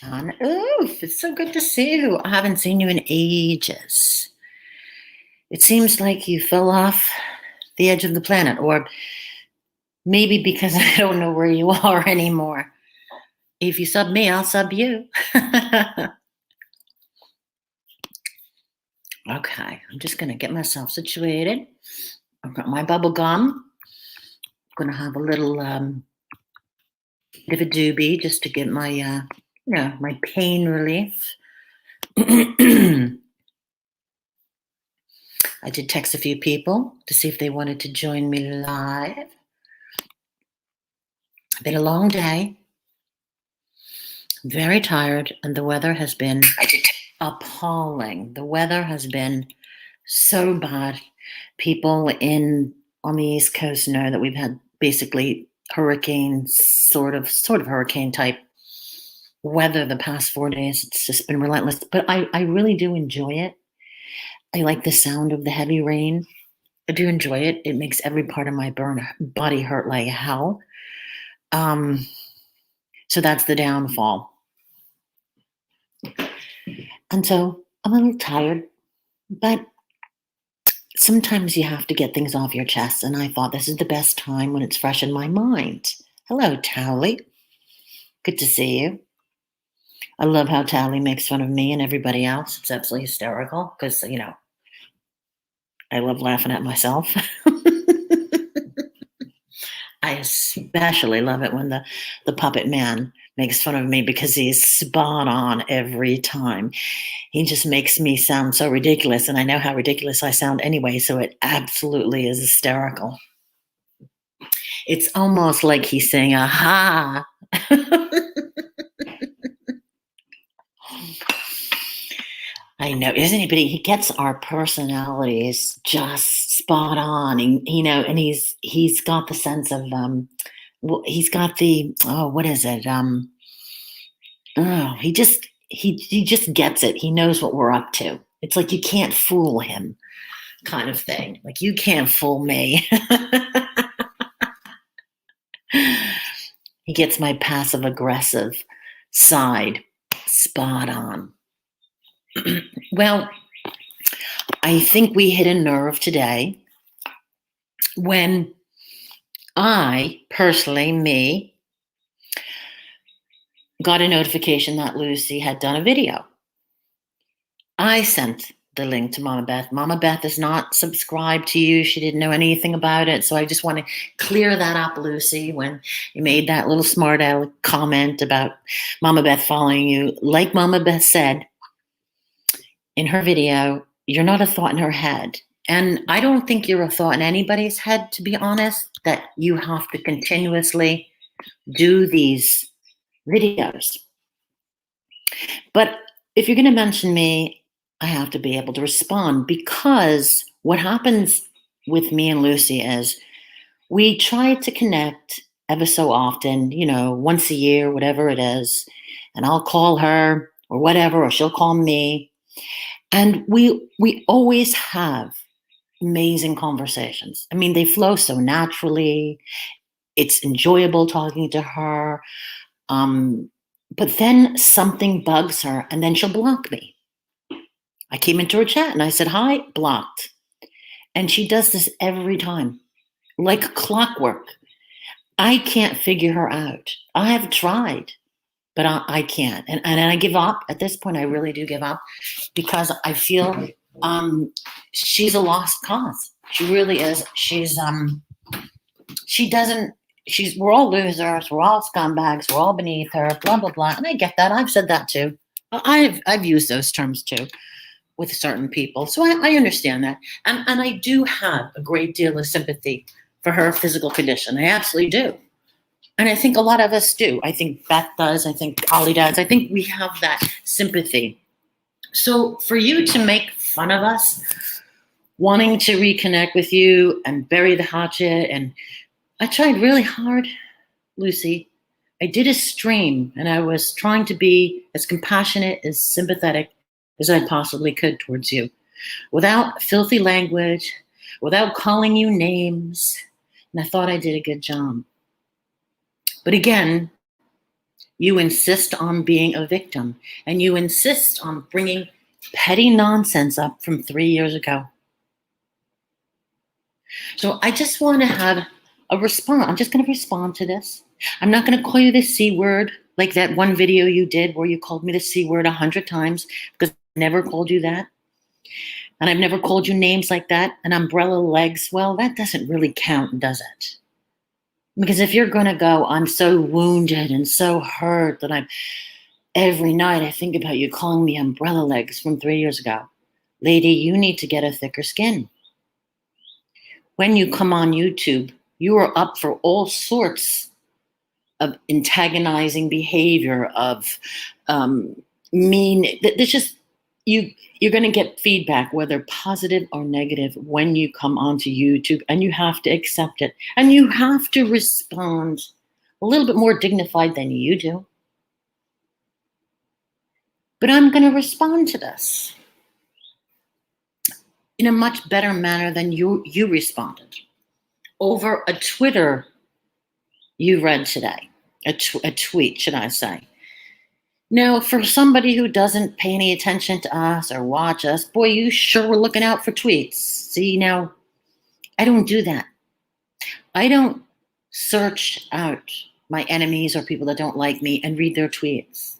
John. Oof, it's so good to see you. I haven't seen you in ages. It seems like you fell off the edge of the planet, or maybe because I don't know where you are anymore. If you sub me, I'll sub you. Okay, I'm just going to get myself situated. I've got my bubble gum. I'm going to have a little bit of a doobie just to get my, my pain relief. I did text a few people to see if they wanted to join me live. It's been a long day. I'm very tired, and the weather has been appalling. The weather has been so bad. People on the East Coast know that we've had basically hurricane, sort of hurricane type weather the past 4 days. It's just been relentless, but I really do enjoy it. I like the sound of the heavy rain. I do enjoy it. It makes every part of my body hurt like hell. So that's the downfall. And so I'm a little tired, but sometimes you have to get things off your chest. And I thought this is the best time when it's fresh in my mind. Hello, Towley. Good to see you. I love how Towley makes fun of me and everybody else. It's absolutely hysterical because, I love laughing at myself. I especially love it when the puppet man makes fun of me because he's spot on every time. He just makes me sound so ridiculous, and I know how ridiculous I sound anyway, so it absolutely is hysterical. It's almost like he's saying, aha. I know, isn't he? But he gets our personalities just spot on, and he's got the sense of he's got the what is it? He just gets it. He knows what we're up to. It's like you can't fool him, kind of thing. Like you can't fool me. He gets my passive aggressive side spot on. Well, I think we hit a nerve today when I, personally, me, got a notification that Lucy had done a video. I sent the link to Mama Beth. Mama Beth is not subscribed to you. She didn't know anything about it. So I just want to clear that up, Lucy, when you made that little smart aleck comment about Mama Beth following you. Like Mama Beth said in her video, you're not a thought in her head. And I don't think you're a thought in anybody's head, to be honest, that you have to continuously do these videos. But if you're going to mention me, I have to be able to respond, because what happens with me and Lucy is we try to connect ever so often, once a year, whatever it is, and I'll call her or whatever, or she'll call me. And we always have amazing conversations. I mean, they flow so naturally. It's enjoyable talking to her. But then something bugs her, and then she'll block me. I came into her chat and I said, hi, blocked. And she does this every time, like clockwork. I can't figure her out. I have tried, but I can't. And I give up. At this point, I really do give up, because I feel she's a lost cause. She really is. We're all losers. We're all scumbags. We're all beneath her, blah, blah, blah. And I get that. I've said that too. I've used those terms too with certain people. So I understand that. And I do have a great deal of sympathy for her physical condition. I absolutely do. And I think a lot of us do. I think Beth does. I think Ollie does. I think we have that sympathy. So for you to make fun of us, wanting to reconnect with you and bury the hatchet, and I tried really hard, Lucy. I did a stream, and I was trying to be as compassionate, as sympathetic as I possibly could towards you, without filthy language, without calling you names. And I thought I did a good job. But again, You insist on being a victim, and you insist on bringing petty nonsense up from 3 years ago. So I just want to have a response. I'm just going to respond to this. I'm not going to call you the C word like that one video you did where you called me the C word 100 times, because I never called you that. And I've never called you names like that. And umbrella legs, well, that doesn't really count, does it? Because if you're going to go, I'm so wounded and so hurt that every night I think about you calling me umbrella legs from 3 years ago. Lady, you need to get a thicker skin. When you come on YouTube, you are up for all sorts of antagonizing behavior, of mean. There's just you're going to get feedback, whether positive or negative, when you come onto YouTube, and you have to accept it, and you have to respond a little bit more dignified than you do. But I'm going to respond to this in a much better manner than you responded over a Twitter you read today, a tweet, should I say. Now, for somebody who doesn't pay any attention to us or watch us, boy, you sure were looking out for tweets. See, now, I don't do that. I don't search out my enemies or people that don't like me and read their tweets.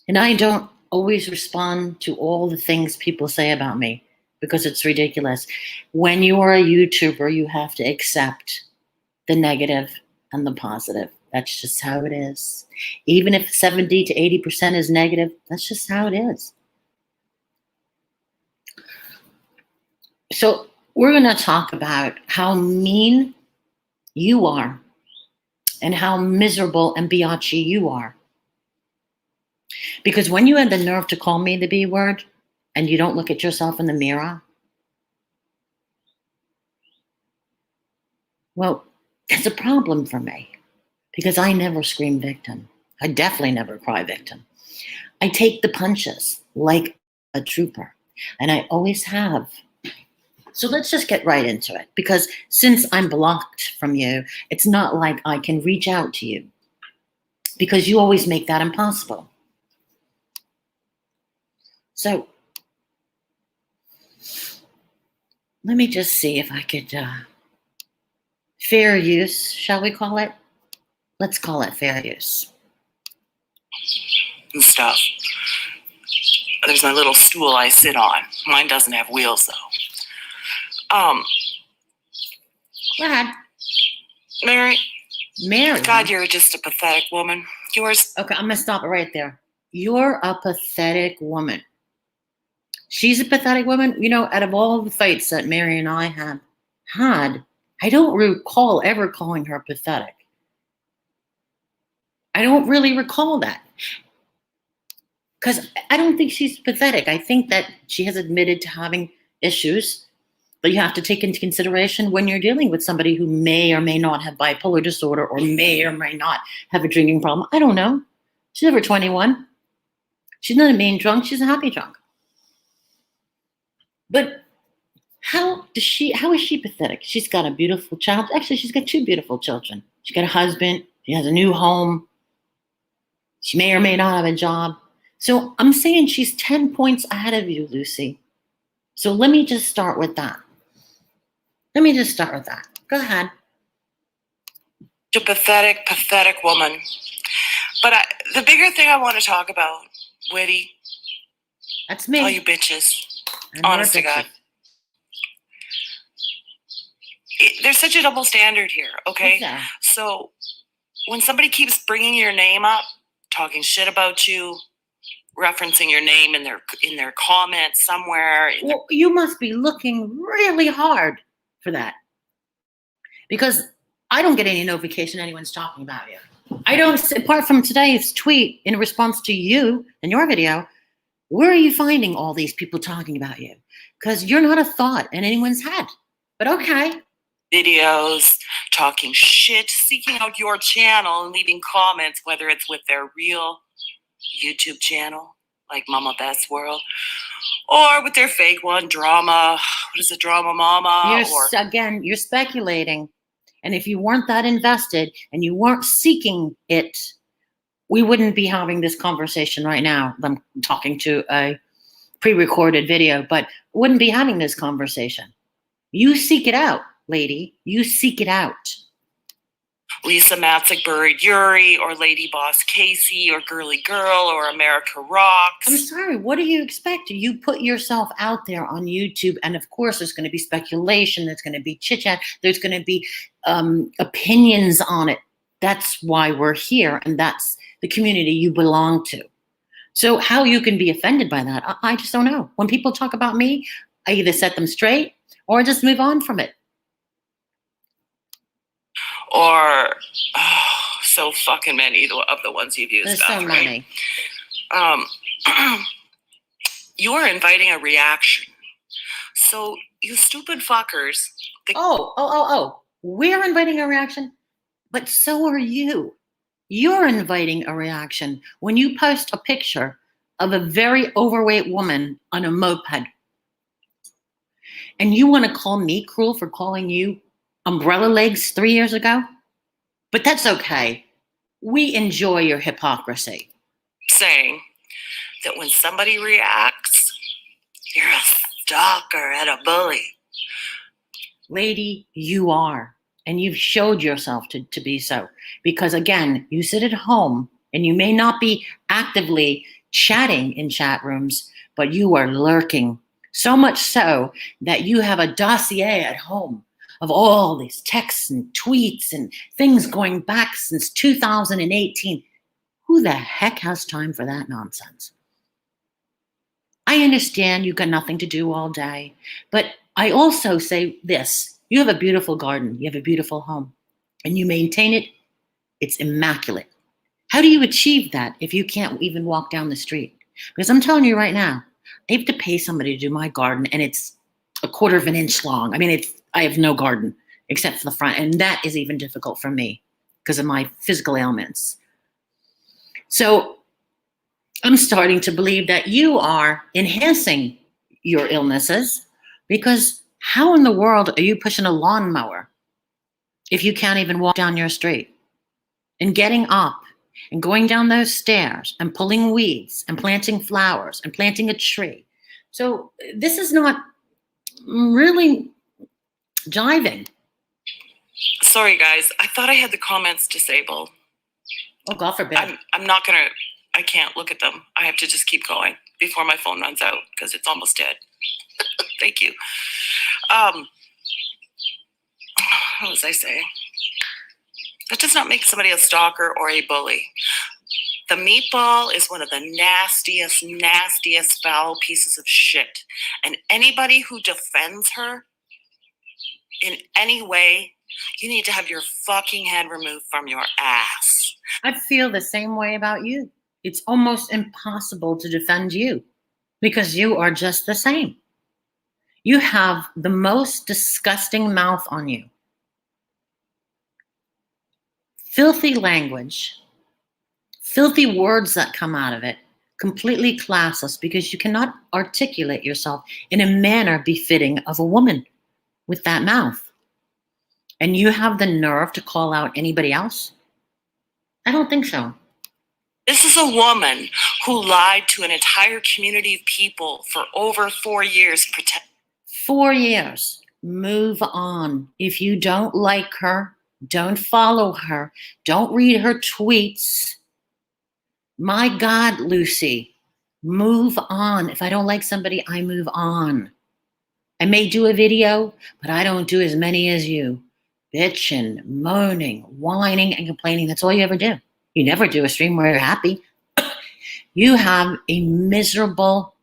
And I don't always respond to all the things people say about me, because it's ridiculous. When you are a YouTuber, you have to accept the negative and the positive. That's just how it is. Even if 70 to 80% is negative, that's just how it is. So we're going to talk about how mean you are and how miserable and biatchy you are. Because when you had the nerve to call me the B word and you don't look at yourself in the mirror, well, it's a problem for me, because I never scream victim. I definitely never cry victim. I take the punches like a trooper, and I always have. So let's just get right into it, because since I'm blocked from you, it's not like I can reach out to you, because you always make that impossible. So let me just see if I could fair use, shall we call it? Let's call it fair use. And stuff. There's my little stool I sit on. Mine doesn't have wheels, though. Go ahead. Mary, God, huh? You're just a pathetic woman. Yours. Okay, I'm going to stop it right there. You're a pathetic woman. She's a pathetic woman. You know, out of all the fights that Mary and I have had, I don't recall ever calling her pathetic. I don't really recall that. Because I don't think she's pathetic. I think that she has admitted to having issues, but you have to take into consideration when you're dealing with somebody who may or may not have bipolar disorder or may or may not have a drinking problem. I don't know. She's over 21. She's not a mean drunk. She's a happy drunk. But how is she pathetic? She's got a beautiful child. Actually, she's got 2 beautiful children. She's got a husband. She has a new home. She may or may not have a job. So I'm saying she's 10 points ahead of you, Lucy. So let me just start with that. Go ahead. You're a pathetic, pathetic woman. But the bigger thing I want to talk about, Witty. That's me. All you bitches. Honest to God. There's such a double standard here, okay? Yeah. So when somebody keeps bringing your name up, talking shit about you, referencing your name in their comments somewhere. Well, you must be looking really hard for that, because I don't get any notification anyone's talking about you. I don't, apart from today's tweet in response to you and your video. Where are you finding all these people talking about you? Because you're not a thought in anyone's head. But okay. Videos, talking shit, seeking out your channel and leaving comments, whether it's with their real YouTube channel, like Mama Beth's World, or with their fake one, Drama. What is it, Drama Mama? Again, you're speculating. And if you weren't that invested and you weren't seeking it, we wouldn't be having this conversation right now. I'm talking to a pre-recorded video, but wouldn't be having this conversation. You seek it out, lady. You seek it out. Lisa Matzik buried Yuri, or Lady Boss Casey, or Girly Girl, or America Rocks. I'm sorry, what do you expect? You put yourself out there on YouTube, and of course there's going to be speculation, there's going to be chit-chat, there's going to be opinions on it. That's why we're here, and that's the community you belong to. So how you can be offended by that, I just don't know. When people talk about me, I either set them straight or I just move on from it. Or so fucking many of the ones you've used. There's so many. You're inviting a reaction. So you stupid fuckers. We're inviting a reaction, but so are you. You're inviting a reaction when you post a picture of a very overweight woman on a moped. And you want to call me cruel for calling you umbrella legs 3 years ago? But that's okay. We enjoy your hypocrisy. Saying that when somebody reacts, you're a stalker and a bully. Lady, you are. And you've showed yourself to be so. Because again, you sit at home and you may not be actively chatting in chat rooms, but you are lurking. So much so that you have a dossier at home of all these texts and tweets and things going back since 2018. Who the heck has time for that nonsense? I understand you've got nothing to do all day, but I also say this. You have a beautiful garden, you have a beautiful home, and you maintain it. It's immaculate. How do you achieve that if you can't even walk down the street? Because I'm telling you right now, I have to pay somebody to do my garden, and it's a 1/4 of an inch long. I mean, I have no garden except for the front, and that is even difficult for me because of my physical ailments. So I'm starting to believe that you are enhancing your illnesses, because how in the world are you pushing a lawnmower if you can't even walk down your street? And getting up and going down those stairs and pulling weeds and planting flowers and planting a tree. So this is not really jiving. Sorry, guys. I thought I had the comments disabled. Oh, God forbid. I can't look at them. I have to just keep going before my phone runs out because it's almost dead. Thank you. What was I saying? That does not make somebody a stalker or a bully. The meatball is one of the nastiest foul pieces of shit. And anybody who defends her in any way, you need to have your fucking head removed from your ass. I feel the same way about you. It's almost impossible to defend you because you are just the same. You have the most disgusting mouth on you. Filthy language, filthy words that come out of it, completely classless because you cannot articulate yourself in a manner befitting of a woman with that mouth. And you have the nerve to call out anybody else? I don't think so. This is a woman who lied to an entire community of people for over 4 years. 4 years. Move on. If you don't like her, don't follow her. Don't read her tweets. My God, Lucy, move on. If I don't like somebody, I move on. I may do a video, but I don't do as many as you. Bitching, moaning, whining, and complaining. That's all you ever do. You never do a stream where you're happy. You have a miserable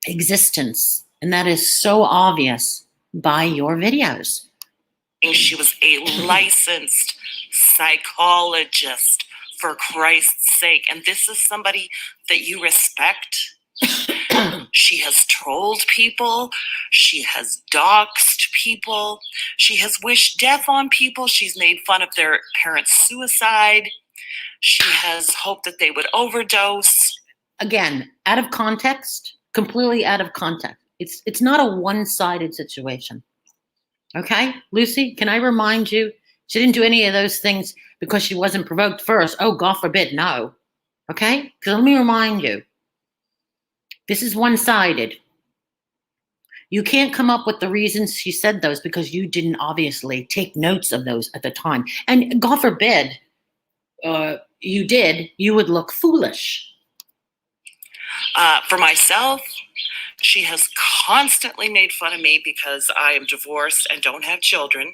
existence, and that is so obvious by your videos. She was a licensed psychologist, for Christ's sake. And this is somebody that you respect. She has trolled people. She has doxed people. She has wished death on people. She's made fun of their parents' suicide. She has hoped that they would overdose. Again, out of context, completely out of context. It's not a one-sided situation. Okay, Lucy, can I remind you, she didn't do any of those things because she wasn't provoked first. Oh, God forbid, no. Okay? Because let me remind you, this is one-sided. You can't come up with the reasons she said those because you didn't obviously take notes of those at the time. And God forbid you did, you would look foolish. For myself, she has constantly made fun of me because I am divorced and don't have children.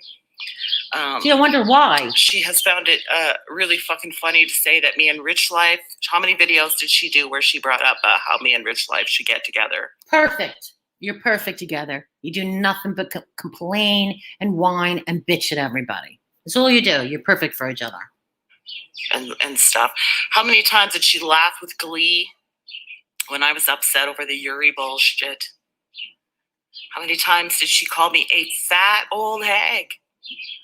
See, I wonder why. She has found it really fucking funny to say that me and Rich Life, how many videos did she do where she brought up how me and Rich Life should get together? Perfect. You're perfect together. You do nothing but complain and whine and bitch at everybody. That's all you do. You're perfect for each other. And stuff. How many times did she laugh with glee when I was upset over the Yuri bullshit? How many times did she call me a fat old hag?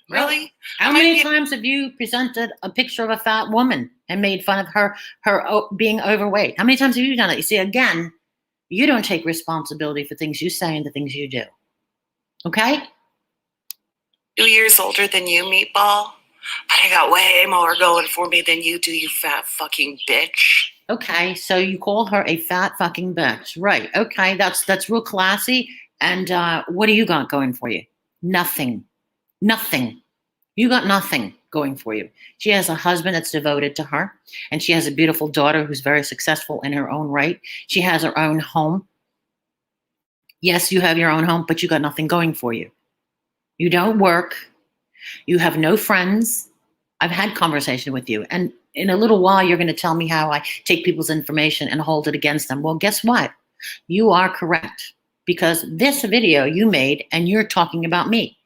Really? How many times have you presented a picture of a fat woman and made fun of her being overweight? How many times have you done it? You see, again, you don't take responsibility for things you say and the things you do. Okay? 2 years older than you, Meatball. But I got way more going for me than you do, you fat fucking bitch. Okay, so you call her a fat fucking bitch. Right. Okay, that's real classy. And what do you got going for you? Nothing. Nothing. You got nothing going for you. She has a husband that's devoted to her, and she has a beautiful daughter who's very successful in her own right. She has her own home. Yes, you have your own home, but you got nothing going for you. You don't work. You have no friends. I've had conversation with you, and in a little while, you're going to tell me how I take people's information and hold it against them. Well, guess what? You are correct, because this video you made, and you're talking about me.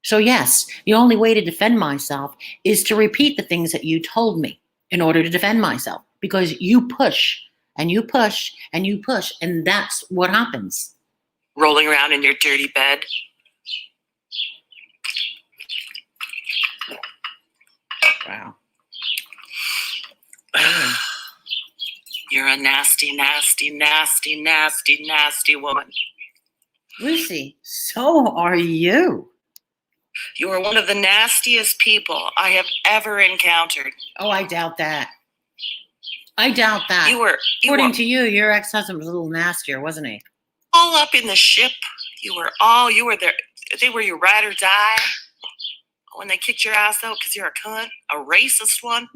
So yes, the only way to defend myself is to repeat the things that you told me in order to defend myself, because you push and you push and you push, and that's what happens. Rolling around in your dirty bed. Wow. You're a nasty, nasty, nasty, nasty, nasty woman. Lucy, so are you. You are one of the nastiest people I have ever encountered. Oh, I doubt that. I doubt that. According to you, your ex-husband was a little nastier, wasn't he? All up in the ship. You were there. They were your ride or die when they kicked your ass out because you're a cunt, a racist one.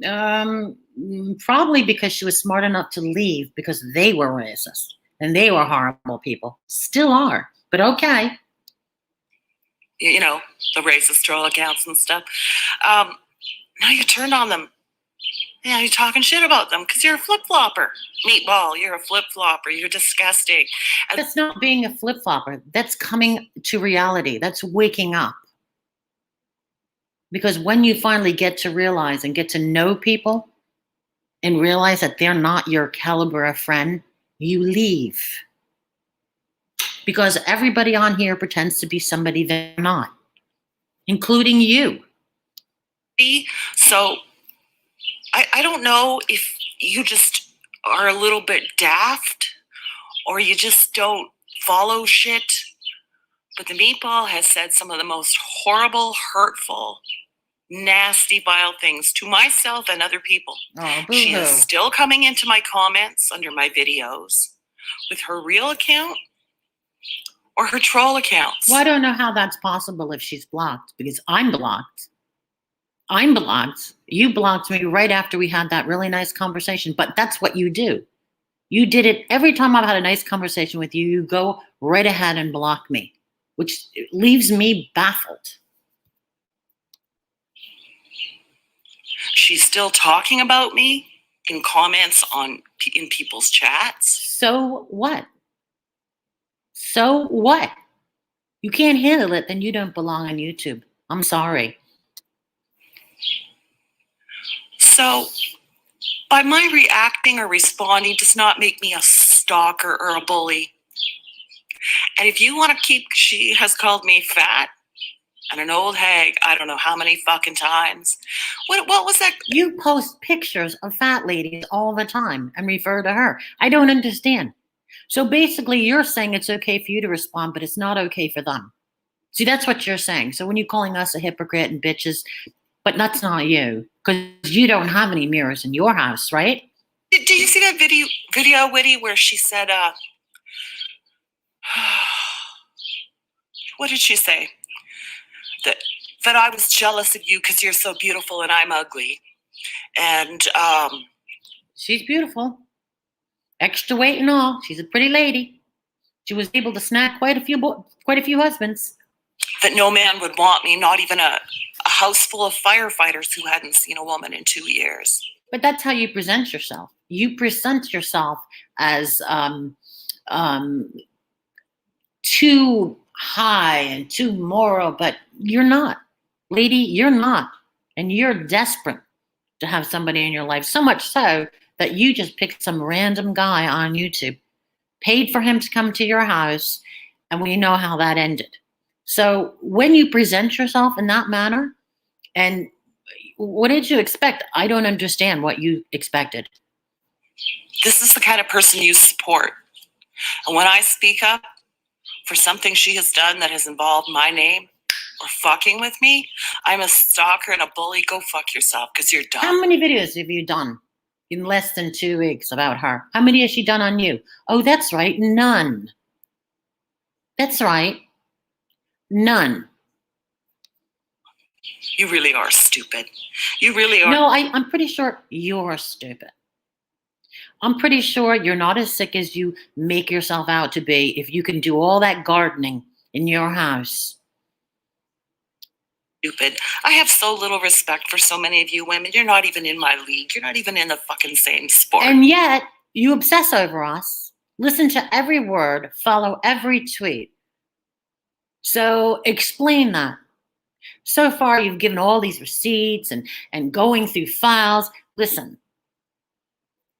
Probably because she was smart enough to leave because they were racist and they were horrible people. Still are, but okay. You know, the racist troll accounts and stuff. Now you turned on them. Yeah, you're talking shit about them because you're a flip-flopper. Meatball, you're a flip-flopper. You're disgusting. That's not being a flip-flopper. That's coming to reality. That's waking up. Because when you finally get to realize and get to know people and realize that they're not your caliber of friend, you leave. Because everybody on here pretends to be somebody they're not, including you. So I don't know if you just are a little bit daft or you just don't follow shit. But the Meatball has said some of the most horrible, hurtful, nasty, vile things to myself and other people. Oh, she is still coming into my comments under my videos with her real account or her troll accounts. Well, I don't know how that's possible if she's blocked, because I'm blocked. I'm blocked. You blocked me right after we had that really nice conversation, but that's what you do. You did it every time I've had a nice conversation with you. You go right ahead and block me, which leaves me baffled. She's still talking about me in comments in people's chats. So what? So what? You can't handle it, then you don't belong on YouTube. I'm sorry. So, by my reacting or responding does not make me a stalker or a bully. And if you want to she has called me fat and an old hag, I don't know how many fucking times. What was that? You post pictures of fat ladies all the time and refer to her. I don't understand. So basically you're saying it's okay for you to respond, but it's not okay for them. See, that's what you're saying. So when you're calling us a hypocrite and bitches, but that's not you, because you don't have any mirrors in your house, right? Did you see that video, Witty, where she said, what did she say? That I was jealous of you because you're so beautiful and I'm ugly. And she's beautiful, extra weight and all. She's a pretty lady. She was able to snag quite a few husbands. That no man would want me, not even a house full of firefighters who hadn't seen a woman in 2 years. But that's how you present yourself. You present yourself as too high and too moral, but you're not. Lady, you're not. And you're desperate to have somebody in your life, so much so that you just picked some random guy on YouTube, paid for him to come to your house, and we know how that ended. So when you present yourself in that manner, and what did you expect? I don't understand what you expected. This is the kind of person you support. And when I speak up for something she has done that has involved my name or fucking with me, I'm a stalker and a bully. Go fuck yourself because you're dumb. How many videos have you done in less than 2 weeks about her? How many has she done on you? Oh, that's right, none. That's right, none. You really are stupid. You really are. No, I'm pretty sure you're stupid. I'm pretty sure you're not as sick as you make yourself out to be if you can do all that gardening in your house. Stupid. I have so little respect for so many of you women. You're not even in my league. You're not even in the fucking same sport. And yet, you obsess over us, listen to every word, follow every tweet. So explain that. So far, you've given all these receipts and going through files. Listen,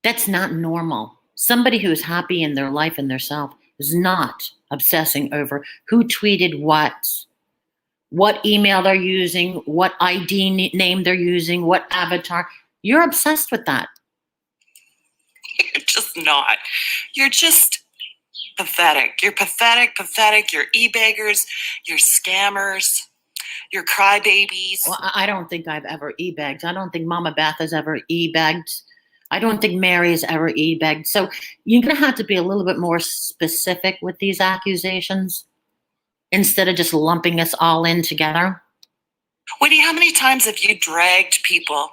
that's not normal. Somebody who's happy in their life and their self is not obsessing over who tweeted what email they're using, what ID name they're using, what avatar. You're obsessed with that. You're just not. You're just pathetic. You're pathetic. You're e-beggars. You're scammers. You're crybabies. Well, I don't think I've ever e-begged. I don't think Mama Beth has ever e-begged. I don't think Mary has ever e-begged. So you're going to have to be a little bit more specific with these accusations instead of just lumping us all in together. Woody, how many times have you dragged people?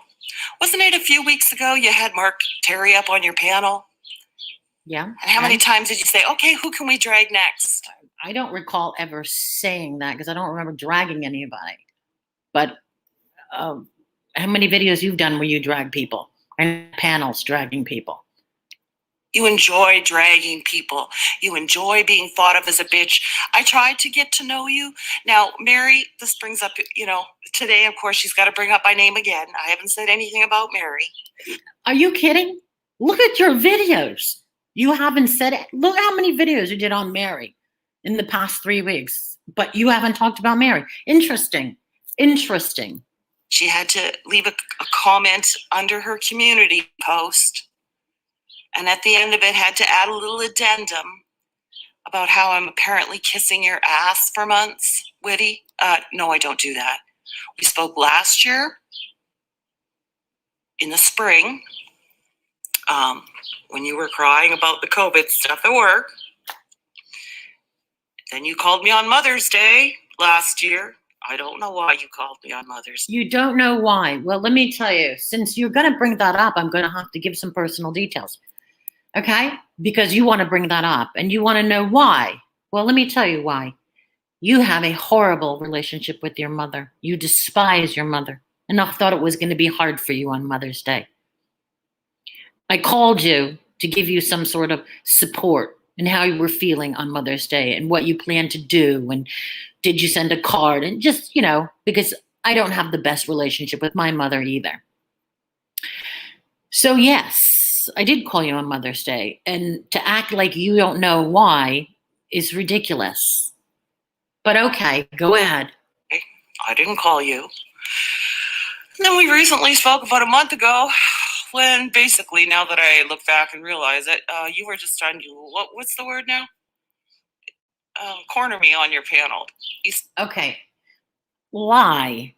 Wasn't it a few weeks ago you had Mark Terry up on your panel? Yeah. And how many times did you say, okay, who can we drag next? I don't recall ever saying that because I don't remember dragging anybody. But how many videos you've done where you drag people and panels dragging people? You enjoy dragging people. You enjoy being thought of as a bitch. I tried to get to know you. Now, Mary, this brings up, today, of course, she's got to bring up my name again. I haven't said anything about Mary. Are you kidding? Look at your videos. You haven't said it. Look how many videos you did on Mary in the past 3 weeks, but you haven't talked about Mary. Interesting. She had to leave a comment under her community post. And at the end of it, had to add a little addendum about how I'm apparently kissing your ass for months. Witty? No, I don't do that. We spoke last year in the spring when you were crying about the COVID stuff at work. Then you called me on Mother's Day last year. I don't know why you called me on Mother's Day. You don't know why. Well, let me tell you, since you're going to bring that up, I'm going to have to give some personal details. Okay? Because you want to bring that up and you want to know why. Well, let me tell you why. You have a horrible relationship with your mother. You despise your mother. And I thought it was going to be hard for you on Mother's Day. I called you to give you some sort of support in how you were feeling on Mother's Day and what you plan to do. And did you send a card? And just, because I don't have the best relationship with my mother either. So yes, I did call you on Mother's Day, and to act like you don't know why is ridiculous. But okay, go ahead. I didn't call you. And then we recently spoke about a month ago when basically, now that I look back and realize it, you were just trying to, what's the word now? Corner me on your panel. Okay. Lie.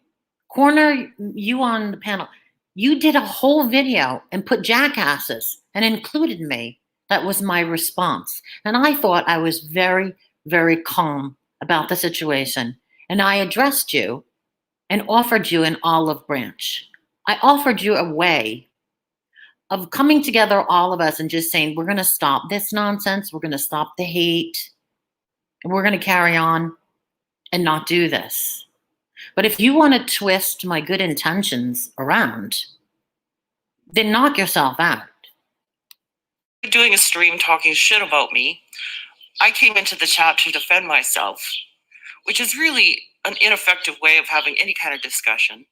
Corner you on the panel. You did a whole video and put jackasses and included me. That was my response. And I thought I was very, very calm about the situation. And I addressed you and offered you an olive branch. I offered you a way of coming together, all of us, and just saying, we're going to stop this nonsense. We're going to stop the hate. And we're going to carry on and not do this. But if you want to twist my good intentions around, then knock yourself out. Doing a stream talking shit about me, I came into the chat to defend myself, which is really an ineffective way of having any kind of discussion.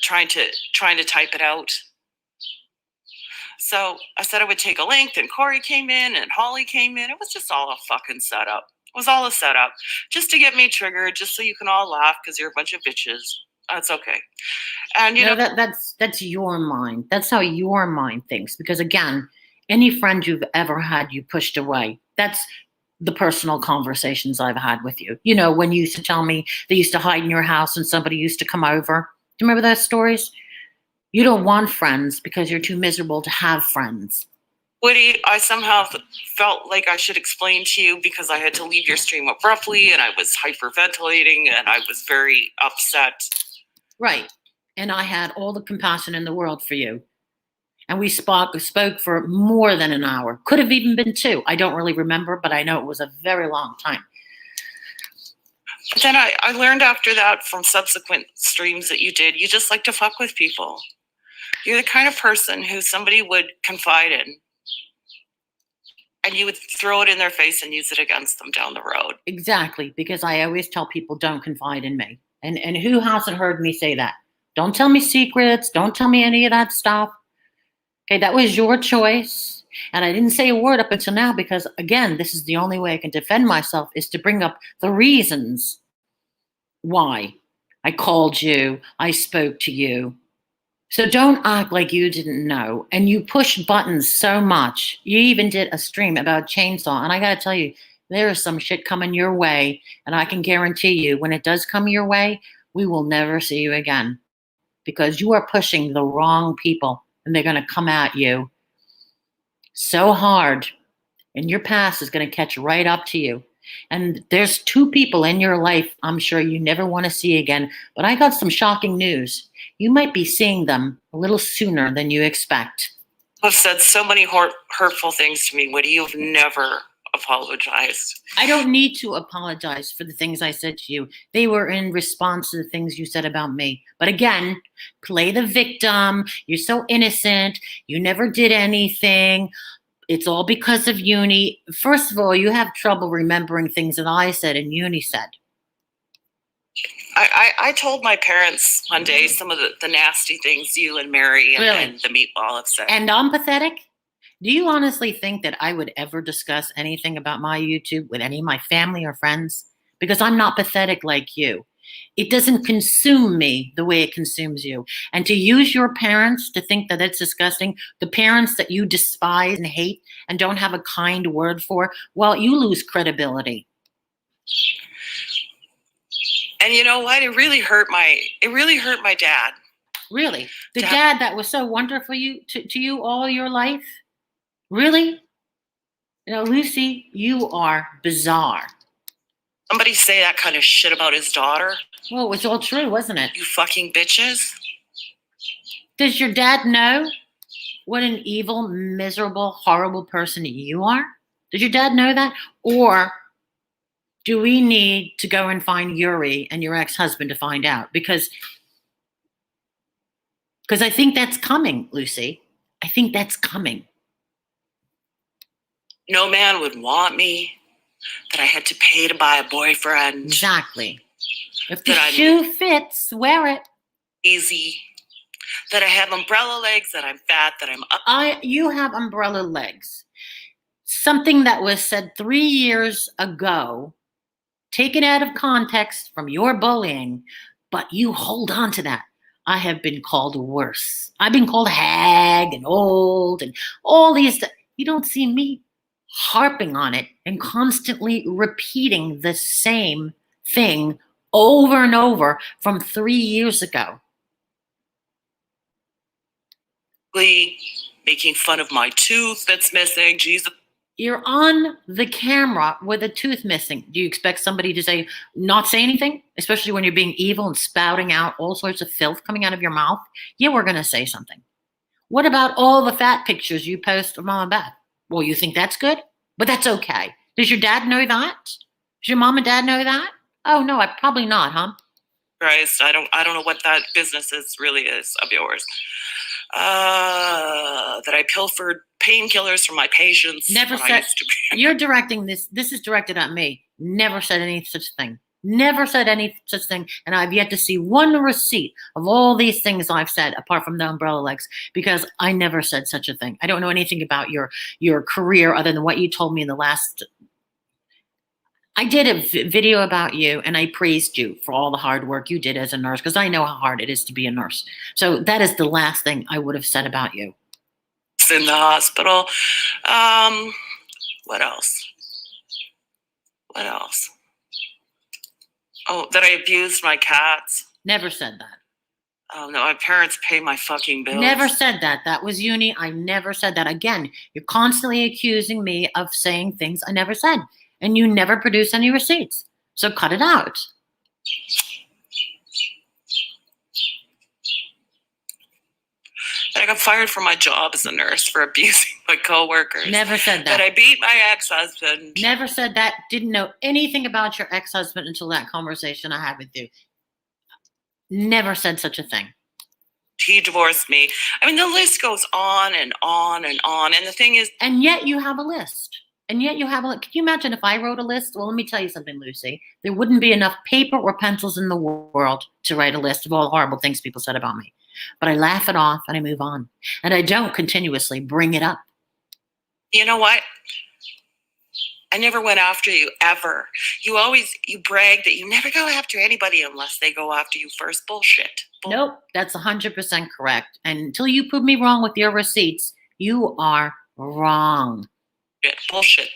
Trying to type it out. So I said I would take a link, and Corey came in and Holly came in. It was just all a fucking setup. It was all a setup just to get me triggered, just so you can all laugh because you're a bunch of bitches. That's okay. And you know that's your mind. That's how your mind thinks. Because again, any friend you've ever had, you pushed away. That's the personal conversations I've had with you. You know, when you used to tell me they used to hide in your house and somebody used to come over. Do you remember those stories? You don't want friends because you're too miserable to have friends. Woody, I somehow felt like I should explain to you because I had to leave your stream abruptly and I was hyperventilating and I was very upset. Right. And I had all the compassion in the world for you. And we spoke for more than an hour. Could have even been 2. I don't really remember, but I know it was a very long time. But then I learned after that from subsequent streams that you did, you just like to fuck with people. You're the kind of person who somebody would confide in and you would throw it in their face and use it against them down the road. Exactly, because I always tell people don't confide in me. And who hasn't heard me say that? Don't tell me secrets. Don't tell me any of that stuff. Okay, that was your choice. And I didn't say a word up until now because, again, this is the only way I can defend myself is to bring up the reasons why I called you, I spoke to you. So don't act like you didn't know. And you push buttons so much. You even did a stream about chainsaw. And I got to tell you, there is some shit coming your way. And I can guarantee you, when it does come your way, we will never see you again. Because you are pushing the wrong people. And they're going to come at you so hard. And your past is going to catch right up to you. And there's 2 people in your life I'm sure you never want to see again. But I got some shocking news. You might be seeing them a little sooner than you expect. I've said so many hurtful things to me, Woody. You've never apologized. I don't need to apologize for the things I said to you. They were in response to the things you said about me. But again, play the victim. You're so innocent. You never did anything. It's all because of Uni. First of all, you have trouble remembering things that I said and Uni said. I told my parents one day some of the nasty things you and Mary and the meatball have said. And I'm pathetic? Do you honestly think that I would ever discuss anything about my YouTube with any of my family or friends? Because I'm not pathetic like you. It doesn't consume me the way it consumes you. And to use your parents to think that it's disgusting, the parents that you despise and hate and don't have a kind word for, well, you lose credibility. And you know what? It really hurt my dad. Really? The dad that was so wonderful to you all your life? Really? You know, Lucy, you are bizarre. Somebody say that kind of shit about his daughter. Well, it was all true, wasn't it? You fucking bitches. Does your dad know what an evil, miserable, horrible person you are? Does your dad know that? Or do we need to go and find Yuri and your ex-husband to find out? Because I think that's coming, Lucy. I think that's coming. No man would want me, that I had to pay to buy a boyfriend. Exactly. If the shoe fits, wear it. Easy. That I have umbrella legs, that I'm fat, that I'm up. You have umbrella legs. Something that was said 3 years ago, taken out of context from your bullying, but you hold on to that. I have been called worse. I've been called hag and old and all these. You don't see me harping on it and constantly repeating the same thing over and over from 3 years ago. Making fun of my tooth that's missing. Jesus. You're on the camera with a tooth missing. Do you expect somebody to not say anything? Especially when you're being evil and spouting out all sorts of filth coming out of your mouth? Yeah, we're going to say something. What about all the fat pictures you post of Mom and Beth? Well, you think that's good? But that's okay. Does your dad know that? Does your mom and dad know that? Oh, no, probably not, huh? Christ, I don't know what that business really is of yours. That I pilfered painkillers from my patients. Never said. You're directing this. This is directed at me. Never said any such thing. Never said any such thing. And I've yet to see one receipt of all these things I've said, apart from the umbrella legs, because I never said such a thing. I don't know anything about your career other than what you told me in the last. I did a video about you, and I praised you for all the hard work you did as a nurse, because I know how hard it is to be a nurse. So that is the last thing I would have said about you. In the hospital. What else? What else? Oh, that I abused my cats. Never said that. Oh, no, my parents pay my fucking bills. Never said that. That was Uni. I never said that. Again, you're constantly accusing me of saying things I never said. And you never produce any receipts. So cut it out. And I got fired from my job as a nurse for abusing my coworkers. Never said that. That I beat my ex-husband. Never said that. Didn't know anything about your ex-husband until that conversation I had with you. Never said such a thing. He divorced me. I mean, the list goes on and on and on. And the thing is... And yet you have a list. And yet you have a list. Can you imagine if I wrote a list? Well, let me tell you something, Lucy. There wouldn't be enough paper or pencils in the world to write a list of all the horrible things people said about me. But I laugh it off and I move on. And I don't continuously bring it up. You know what? I never went after you, ever. You brag that you never go after anybody unless they go after you first. Bullshit. Nope, that's 100% correct. And until you prove me wrong with your receipts, you are wrong. Bullshit.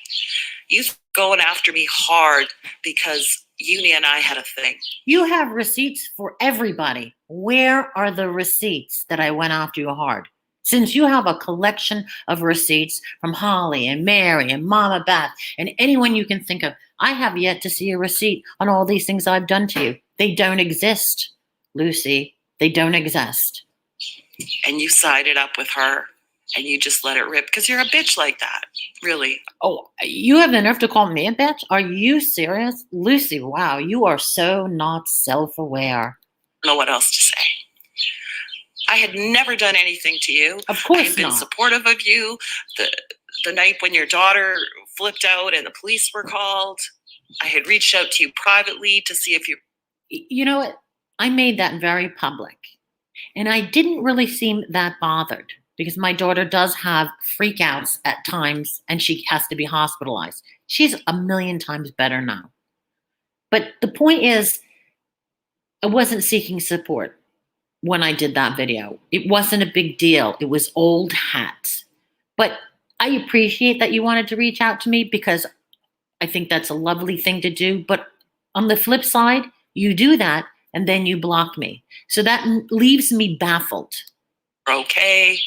You going after me hard because Uni and I had a thing. You have receipts for everybody. Where are the receipts that I went after you hard? Since you have a collection of receipts from Holly and Mary and Mama Beth and anyone you can think of, I have yet to see a receipt on all these things I've done to you. They don't exist, Lucy. They don't exist. And you sided up with her. And you just let it rip because you're a bitch like that, really. Oh, you have the nerve to call me a bitch? Are you serious? Lucy, wow, you are so not self-aware. I don't know what else to say. I had never done anything to you. Of course not. I had been supportive of you. The night when your daughter flipped out and the police were called, I had reached out to you privately to see if you... You know what? I made that very public. And I didn't really seem that bothered. Because my daughter does have freakouts at times and she has to be hospitalized. She's 1,000,000 times better now. But the point is, I wasn't seeking support when I did that video. It wasn't a big deal. It was old hat. But I appreciate that you wanted to reach out to me because I think that's a lovely thing to do. But on the flip side, you do that and then you block me. So that leaves me baffled. Okay.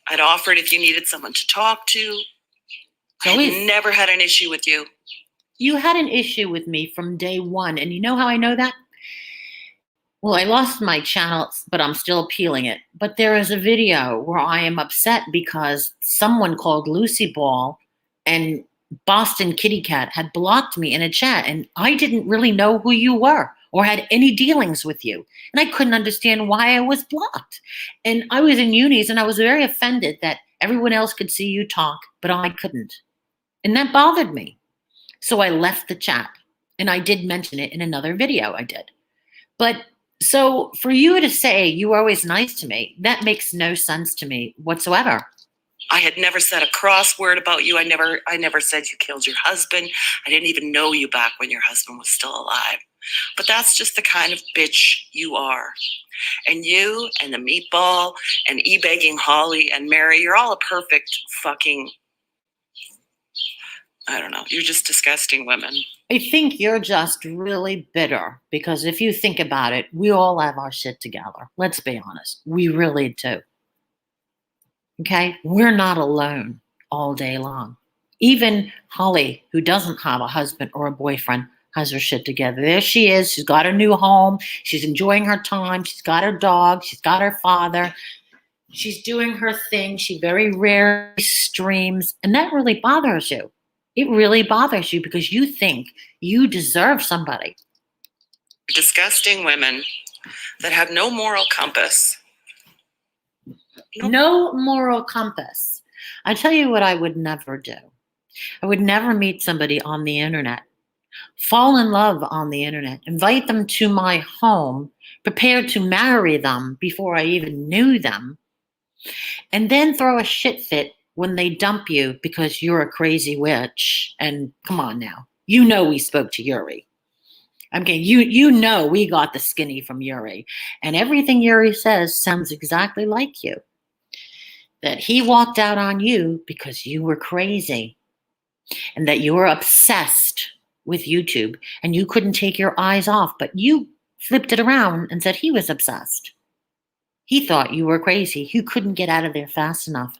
I'd offered if you needed someone to talk to. I never had an issue with you. You had an issue with me from day one. And you know how I know that? Well, I lost my channel, but I'm still appealing it. But there is a video where I am upset because someone called Lucy Ball and Boston Kitty Cat had blocked me in a chat. And I didn't really know who you were or had any dealings with you. And I couldn't understand why I was blocked. And I was in unis and I was very offended that everyone else could see you talk, but I couldn't. And that bothered me. So I left the chat and I did mention it in another video I did. But so for you to say you were always nice to me, that makes no sense to me whatsoever. I had never said a cross word about you. I never said you killed your husband. I didn't even know you back when your husband was still alive. But that's just the kind of bitch you are. And you and the meatball and e-begging Holly and Mary, you're all a perfect fucking, I don't know, you're just disgusting women. I think you're just really bitter because if you think about it, we all have our shit together. Let's be honest. We really do. Okay? We're not alone all day long. Even Holly, who doesn't have a husband or a boyfriend, has her shit together. There she is. She's got her new home. She's enjoying her time. She's got her dog. She's got her father. She's doing her thing. She very rarely streams. And that really bothers you. It really bothers you because you think you deserve somebody. Disgusting women that have no moral compass. No moral compass. I tell you what I would never do. I would never meet somebody on the internet, fall in love on the internet, invite them to my home, prepared to marry them before I even knew them, and then throw a shit fit when they dump you because you're a crazy witch. And come on now, you know we spoke to Yuri. Okay, you know we got the skinny from Yuri, and everything Yuri says sounds exactly like you. That he walked out on you because you were crazy, and that you were obsessed with YouTube, and you couldn't take your eyes off, but you flipped it around and said he was obsessed. He thought you were crazy. You couldn't get out of there fast enough.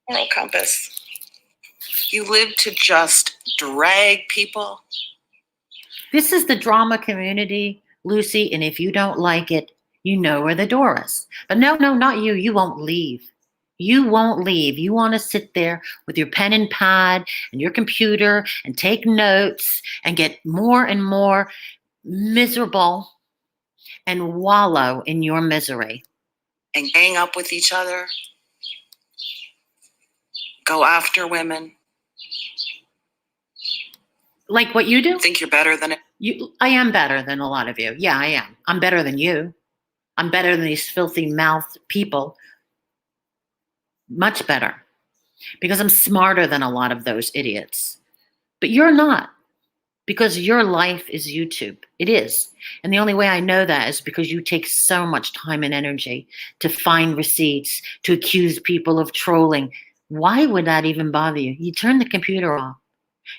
Moral compass. You live to just drag people. This is the drama community, Lucy, and if you don't like it, you know where the door is. But no, not you. You won't leave. You won't leave. You want to sit there with your pen and pad and your computer and take notes and get more and more miserable and wallow in your misery. And gang up with each other. Go after women. Like what you do? Think you're better than it? I am better than a lot of you. Yeah, I am. I'm better than you. I'm better than these filthy mouthed people. Much better. Because I'm smarter than a lot of those idiots. But you're not. Because your life is YouTube. It is. And the only way I know that is because you take so much time and energy to find receipts, to accuse people of trolling. Why would that even bother you? You turn the computer off.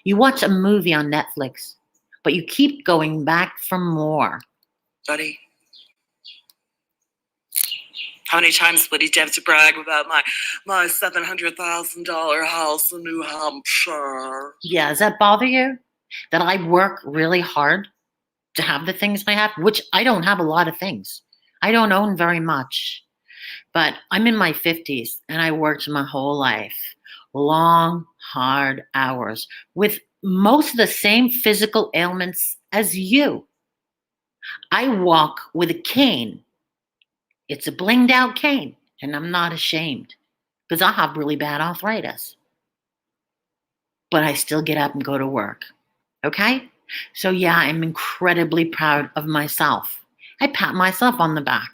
You watch a movie on Netflix, but you keep going back for more. Buddy, how many times would he have to brag about my $700,000 house in New Hampshire? Yeah, does that bother you? That I work really hard to have the things I have, which I don't have a lot of things. I don't own very much, but I'm in my 50s and I worked my whole life. Long, hard hours with most of the same physical ailments as you. I walk with a cane. It's a blinged out cane, and I'm not ashamed because I have really bad arthritis. But I still get up and go to work. Okay? So yeah, I'm incredibly proud of myself. I pat myself on the back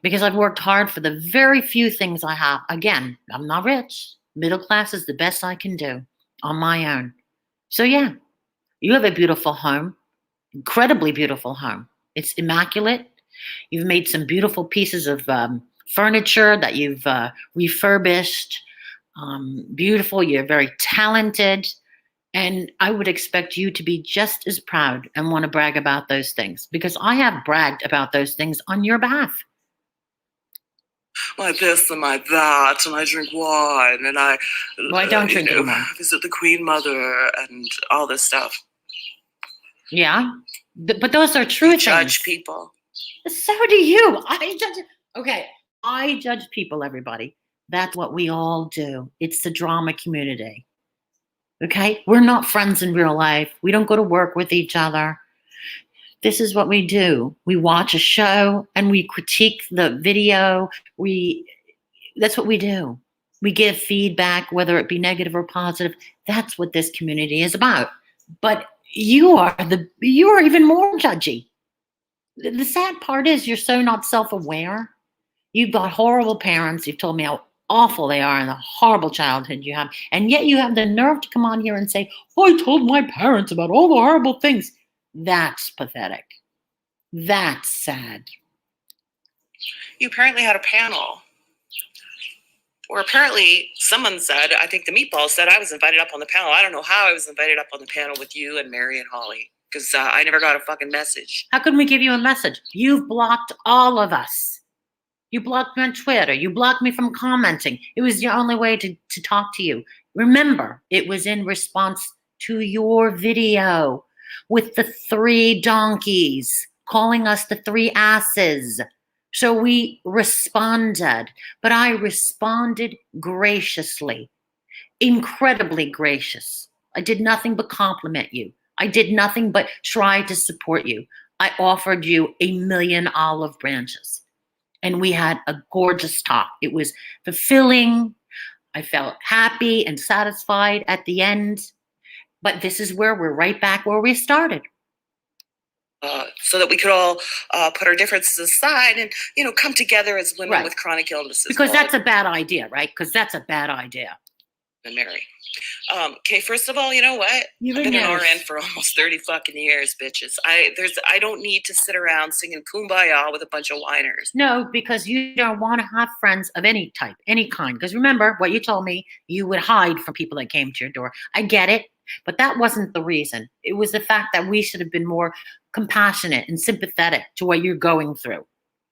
because I've worked hard for the very few things I have. Again, I'm not rich. Middle class is the best I can do on my own. So yeah, you have a beautiful home, incredibly beautiful home. It's immaculate. You've made some beautiful pieces of furniture that you've refurbished. Beautiful. You're very talented. And I would expect you to be just as proud and want to brag about those things because I have bragged about those things on your behalf. My this and my that, and I drink wine, and I don't drink anymore. Visit the Queen Mother and all this stuff. Yeah, but those are true things. Judge people. So do you. I judge people, everybody. That's what we all do. It's the drama community. Okay? We're not friends in real life. We don't go to work with each other. This is what we do. We watch a show and we critique the video. That's what we do. We give feedback, whether it be negative or positive. That's what this community is about. But you are even more judgy. The sad part is you're so not self-aware. You've got horrible parents. You've told me how awful they are and the horrible childhood you have. And yet you have the nerve to come on here and say, I told my parents about all the horrible things. That's pathetic. That's sad. You apparently had a panel Or apparently someone said, I think the meatball said I was invited up on the panel. I don't know how I was invited up on the panel with you and Mary and Holly, because I never got a fucking message. How can we give you a message? You've blocked all of us. You blocked me on Twitter. You blocked me from commenting. It was the only way to talk to you. Remember, it was in response to your video with the 3 donkeys calling us the 3 asses. So we responded, but I responded graciously, incredibly gracious. I did nothing but compliment you. I did nothing but try to support you. I offered you a million olive branches. And we had a gorgeous talk. It was fulfilling. I felt happy and satisfied at the end. But this is where we're right back where we started. So that we could all put our differences aside and, come together as women Right. with chronic illnesses. Because that's a bad idea, right? Because that's a bad idea. And Mary. Okay, first of all, you know what? You've I've been been an nice. RN for almost 30 fucking years, bitches. I don't need to sit around singing Kumbaya with a bunch of whiners. No, because you don't want to have friends of any type, any kind. Because remember what you told me, you would hide from people that came to your door. I get it, but that wasn't the reason. It was the fact that we should have been more compassionate and sympathetic to what you're going through.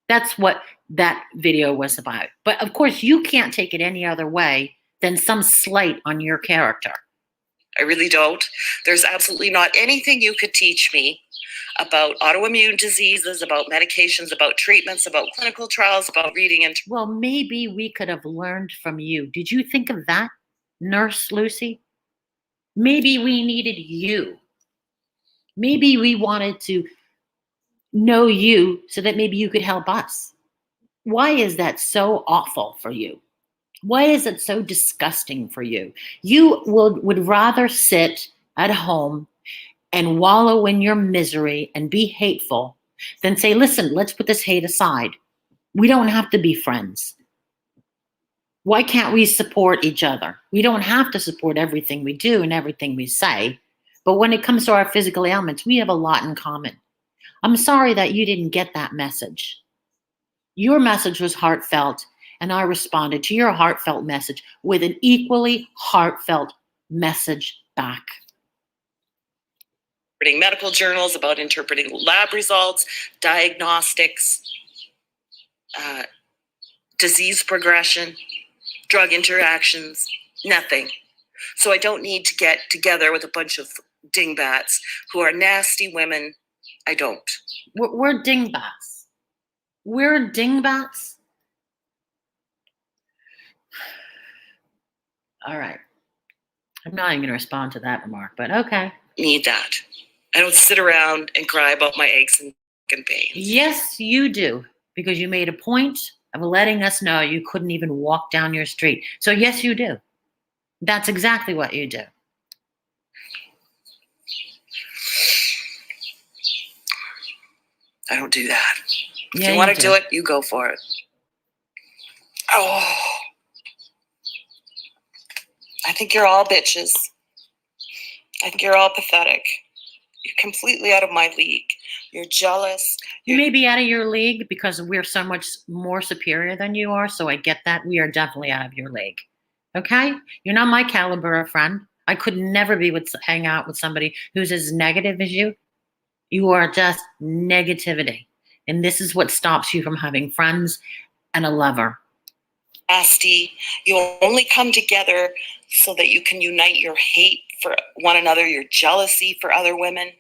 That's what that video was about. But of course, you can't take it any other way than some slight on your character. I really don't. There's absolutely not anything you could teach me about autoimmune diseases, about medications, about treatments, about clinical trials, about reading into. Well, maybe we could have learned from you. Did you think of that, Nurse Lucy? Maybe we needed you. Maybe we wanted to know you so that maybe you could help us. Why is that so awful for you? Why is it so disgusting for you? You would rather sit at home and wallow in your misery and be hateful than say, listen, let's put this hate aside. We don't have to be friends. Why can't we support each other? We don't have to support everything we do and everything we say. But when it comes to our physical ailments, we have a lot in common. I'm sorry that you didn't get that message. Your message was heartfelt, and I responded to your heartfelt message with an equally heartfelt message back. Reading medical journals, about interpreting lab results, diagnostics, disease progression, drug interactions, nothing. So I don't need to get together with a bunch of dingbats who are nasty women. I don't. We're dingbats. We're dingbats. All right. I'm not even going to respond to that remark, but okay. Need that. I don't sit around and cry about my aches and pains. Yes, you do, because you made a point of letting us know you couldn't even walk down your street. So yes, you do. That's exactly what you do. I don't do that. If Yeah, you want to do it, you go for it. Oh. I think you're all bitches. I think you're all pathetic. You're completely out of my league. You're jealous. You may be out of your league because we're so much more superior than you are, so I get that. We are definitely out of your league. Okay? You're not my caliber of friend. I could never hang out with somebody who's as negative as you. You are just negativity. And this is what stops you from having friends and a lover. Nasty. You'll only come together so that you can unite your hate for one another, your jealousy for other women.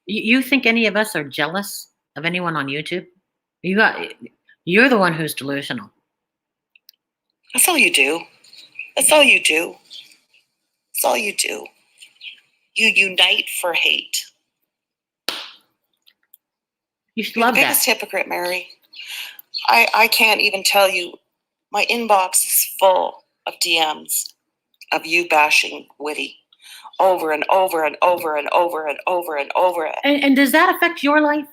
You think any of us are jealous of anyone on YouTube? You're the one who's delusional. That's all you do. That's all you do. That's all you do. You unite for hate. You should You're love the that. biggest hypocrite, Mary. I can't even tell you. My inbox is full of DMs of you bashing Witty over and over and over and over and over and over. And does that affect your life?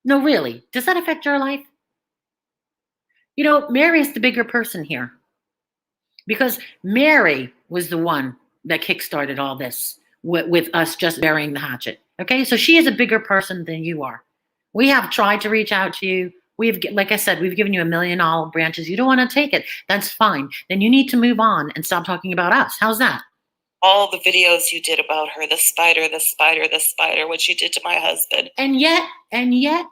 No, really. Does that affect your life? You know, Mary is the bigger person here. Because Mary was the one that kickstarted all this with us just burying the hatchet. Okay, so she is a bigger person than you are. We have tried to reach out to you like I said, we've given you $1 million olive branches. You don't want to take it. That's fine. Then you need to move on and stop talking about us. How's that? All the videos you did about her, the spider, what you did to my husband. And yet,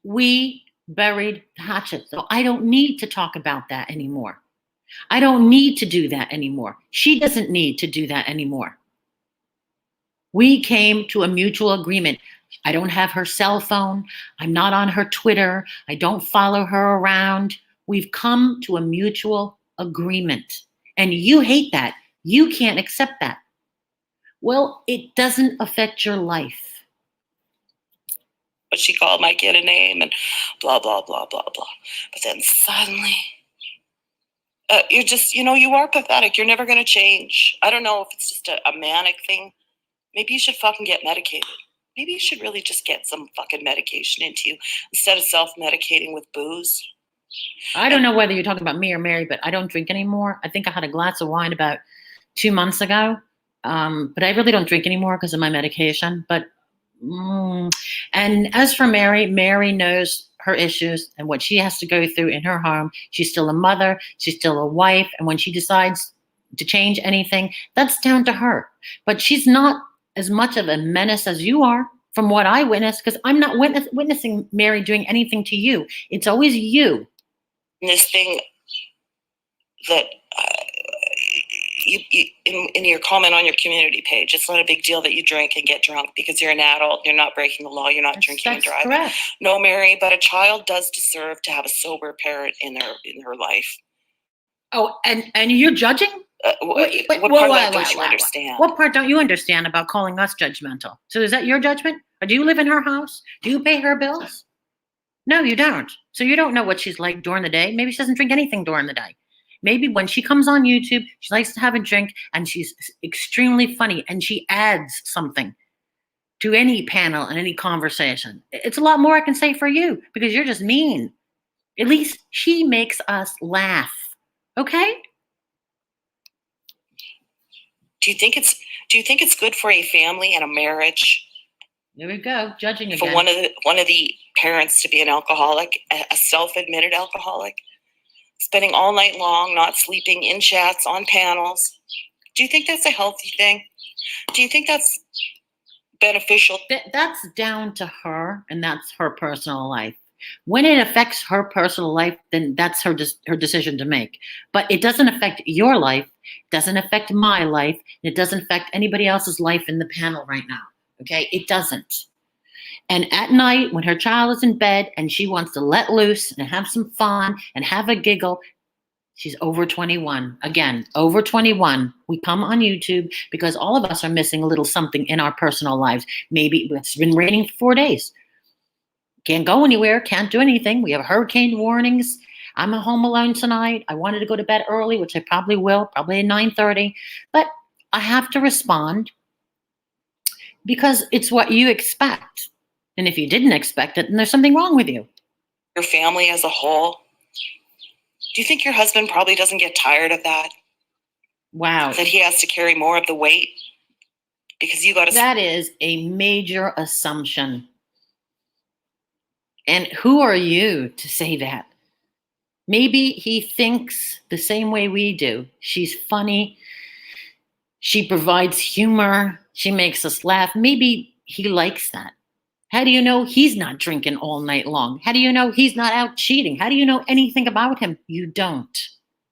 we buried the hatchet. So I don't need to talk about that anymore. I don't need to do that anymore. She doesn't need to do that anymore. We came to a mutual agreement. I don't have her cell phone. I'm not on her Twitter. I don't follow her around. We've come to a mutual agreement. And you hate that. You can't accept that. Well, it doesn't affect your life. But she called my kid a name and blah, blah, blah, blah, blah. But then suddenly, you're just, you are pathetic. You're never going to change. I don't know if it's just a manic thing. Maybe you should fucking get medicated. Maybe you should really just get some fucking medication into you instead of self-medicating with booze. I don't know whether you're talking about me or Mary, but I don't drink anymore. I think I had a glass of wine about 2 months ago. But I really don't drink anymore because of my medication. And as for Mary, Mary knows her issues and what she has to go through in her home. She's still a mother. She's still a wife. And when she decides to change anything, that's down to her. But she's not as much of a menace as you are from what I witnessed, because I'm not witnessing Mary doing anything to you. It's always you. This thing that in your comment on your community page, it's not a big deal that you drink and get drunk because you're an adult. You're not breaking the law. You're not drinking and driving. Correct. No, Mary, but a child does deserve to have a sober parent in her life. Oh, and you're judging? What part of that don't you understand? What part don't you understand about calling us judgmental? So is that your judgment? Or do you live in her house? Do you pay her bills? No, you don't. So you don't know what she's like during the day. Maybe she doesn't drink anything during the day. Maybe when she comes on YouTube, she likes to have a drink and she's extremely funny and she adds something to any panel and any conversation. It's a lot more I can say for you because you're just mean. At least she makes us laugh. Okay? Do you think it's good for a family and a marriage? There we go, judging again. For one of the parents to be an alcoholic, a self-admitted alcoholic, spending all night long, not sleeping, in chats, on panels. Do you think that's a healthy thing? Do you think that's beneficial? That's down to her, and that's her personal life. When it affects her personal life, then that's her decision to make. But it doesn't affect your life, it doesn't affect my life, and it doesn't affect anybody else's life in the panel right now. Okay? It doesn't. And at night, when her child is in bed and she wants to let loose and have some fun and have a giggle, she's over 21. Again, over 21. We come on YouTube because all of us are missing a little something in our personal lives. Maybe it's been raining for 4 days. Can't go anywhere, can't do anything. We have hurricane warnings. I'm at home alone tonight. I wanted to go to bed early, which I probably will, probably at 9:30. But I have to respond because it's what you expect. And if you didn't expect it, then there's something wrong with you. Your family as a whole. Do you think your husband probably doesn't get tired of that? Wow. That he has to carry more of the weight? Because you got to... That is a major assumption. And who are you to say that? Maybe he thinks the same way we do. She's funny. She provides humor. She makes us laugh. Maybe he likes that. How do you know he's not drinking all night long? How do you know he's not out cheating? How do you know anything about him? You don't.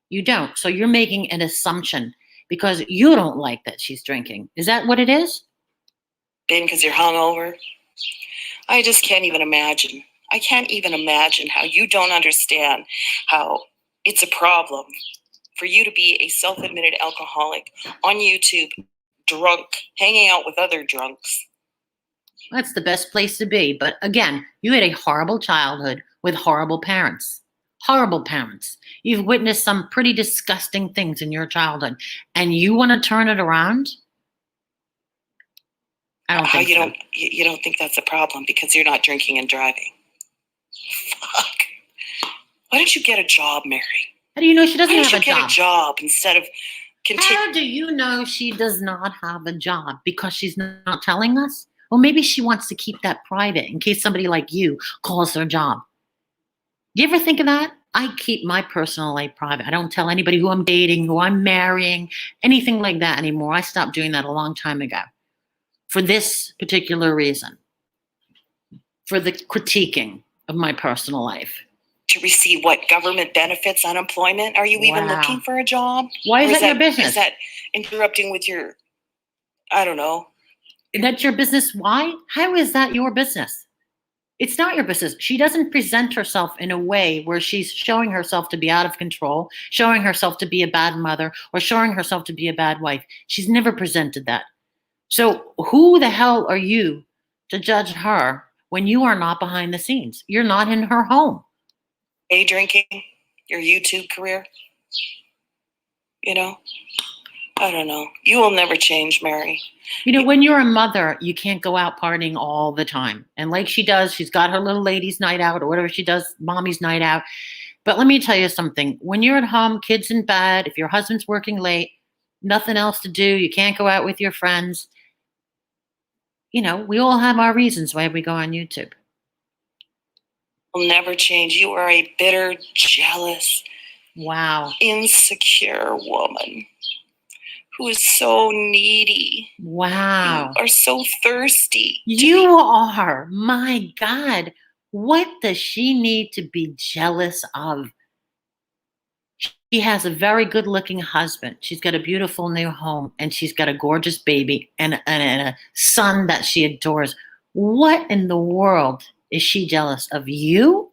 You don't. So you're making an assumption because you don't like that she's drinking. Is that what it is? Ben, because you're hungover. I just can't even imagine. I can't even imagine how you don't understand how it's a problem for you to be a self-admitted alcoholic on YouTube, drunk, hanging out with other drunks. That's the best place to be. But again, you had a horrible childhood with horrible parents. Horrible parents. You've witnessed some pretty disgusting things in your childhood. And you want to turn it around? I don't think so. You don't think that's a problem because you're not drinking and driving. Fuck. Why don't you get a job, Mary? How do you know she doesn't have a job? Why don't you get a job instead of continue? How do you know she does not have a job? Because she's not telling us? Well, maybe she wants to keep that private in case somebody like you calls her job. You ever think of that? I keep my personal life private. I don't tell anybody who I'm dating, who I'm marrying, anything like that anymore. I stopped doing that a long time ago for this particular reason, for the critiquing of my personal life. To receive what, government benefits, unemployment? Are you even looking Wow. for a job? Why Or is that your business? Is that interrupting with your, I don't know. That's your business. Why? How is that your business? It's not your business. She doesn't present herself in a way where she's showing herself to be out of control, showing herself to be a bad mother, or showing herself to be a bad wife. She's never presented that. So who the hell are you to judge her when you are not behind the scenes? You're not in her home. Day drinking, your YouTube career, you know? I don't know. You will never change, Mary. You know, when you're a mother, you can't go out partying all the time. And like she does, she's got her little ladies' night out or whatever she does, mommy's night out. But let me tell you something. When you're at home, kids in bed, if your husband's working late, nothing else to do, you can't go out with your friends. You know, we all have our reasons why we go on YouTube. Will never change. You are a bitter, jealous, wow, insecure woman who is so needy. Wow. You are so thirsty. You are. My God. What does she need to be jealous of? She has a very good looking husband. She's got a beautiful new home and she's got a gorgeous baby and a son that she adores. What in the world is she jealous of? You?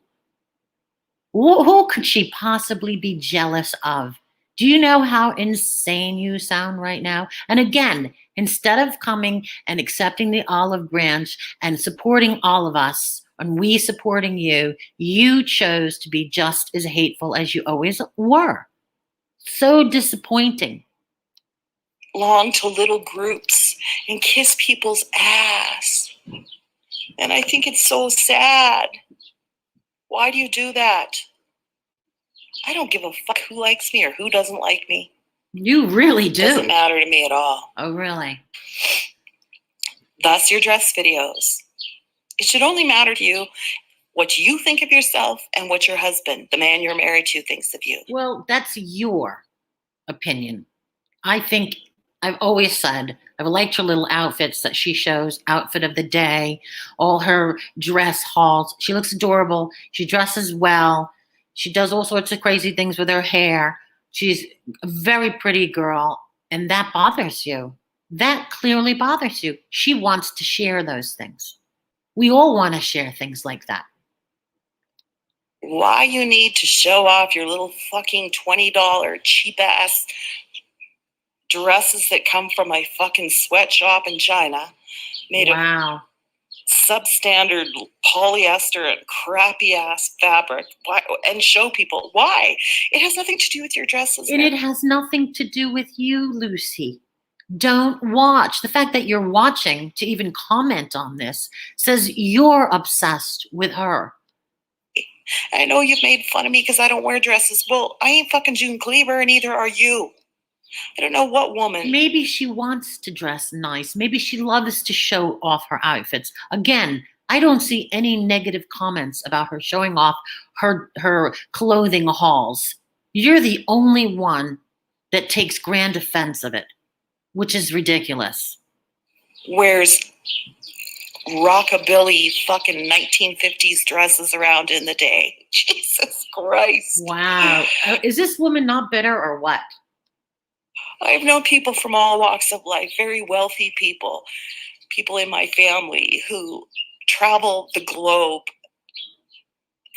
Who could she possibly be jealous of? Do you know how insane you sound right now? And again, instead of coming and accepting the olive branch and supporting all of us and we supporting you, you chose to be just as hateful as you always were. So disappointing. Belong to little groups and kiss people's ass. And I think it's so sad. Why do you do that? I don't give a fuck who likes me or who doesn't like me. You really do. It doesn't matter to me at all. Oh, really? Thus your dress videos. It should only matter to you what you think of yourself and what your husband, the man you're married to, thinks of you. Well, that's your opinion. I think I've always said I've liked her little outfits that she shows, outfit of the day, all her dress hauls. She looks adorable. She dresses well. She does all sorts of crazy things with her hair. She's a very pretty girl, and that bothers you. That clearly bothers you. She wants to share those things. We all want to share things like that. Why you need to show off your little fucking $20 cheap ass dresses that come from a fucking sweatshop in China made of substandard polyester and crappy ass fabric. Why? And show people why. It has nothing to do with your dresses. And it has nothing to do with you, Lucy. Don't watch. The fact that you're watching to even comment on this says you're obsessed with her. I know you've made fun of me because I don't wear dresses. Well, I ain't fucking June Cleaver, and neither are you. I don't know what woman. Maybe she wants to dress nice. Maybe she loves to show off her outfits. Again, I don't see any negative comments about her showing off her clothing hauls. You're the only one that takes grand offense of it, which is ridiculous. Wears rockabilly fucking 1950s dresses around in the day. Jesus Christ. Wow. Is this woman not bitter or what? I've known people from all walks of life, very wealthy people, people in my family who travel the globe.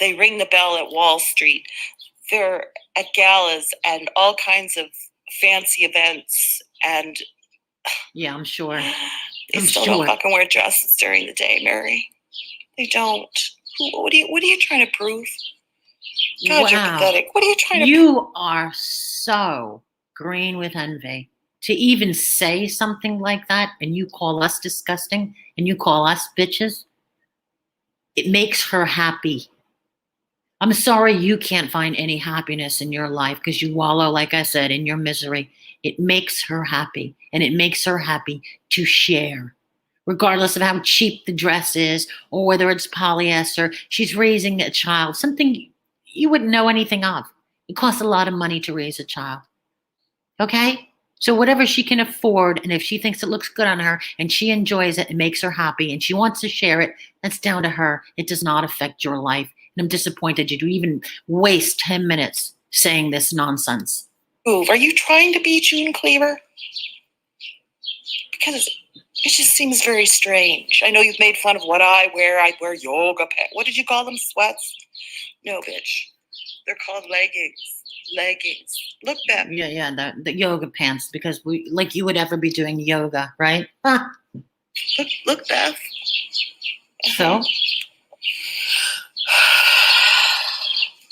They ring the bell at Wall Street. They're at galas and all kinds of fancy events, and yeah, I'm sure. They still don't fucking wear dresses during the day, Mary. They don't. What are you trying to prove? God, you're pathetic. What are you trying to prove? You are so green with envy. To even say something like that and you call us disgusting and you call us bitches, it makes her happy. I'm sorry you can't find any happiness in your life because you wallow, like I said, in your misery. It makes her happy, and it makes her happy to share. Regardless of how cheap the dress is or whether it's polyester, she's raising a child. Something you wouldn't know anything of. It costs a lot of money to raise a child. Okay? So whatever she can afford, and if she thinks it looks good on her and she enjoys it and makes her happy and she wants to share it, that's down to her. It does not affect your life. And I'm disappointed you to even waste 10 minutes saying this nonsense. Are you trying to be June Cleaver? Because it just seems very strange. I know you've made fun of what I wear. I wear yoga pants. What did you call them? Sweats? No, bitch. They're called leggings. Leggings. Look, Beth. Yeah, the yoga pants, because we, like you would ever be doing yoga, right? Huh. Look, Beth. So?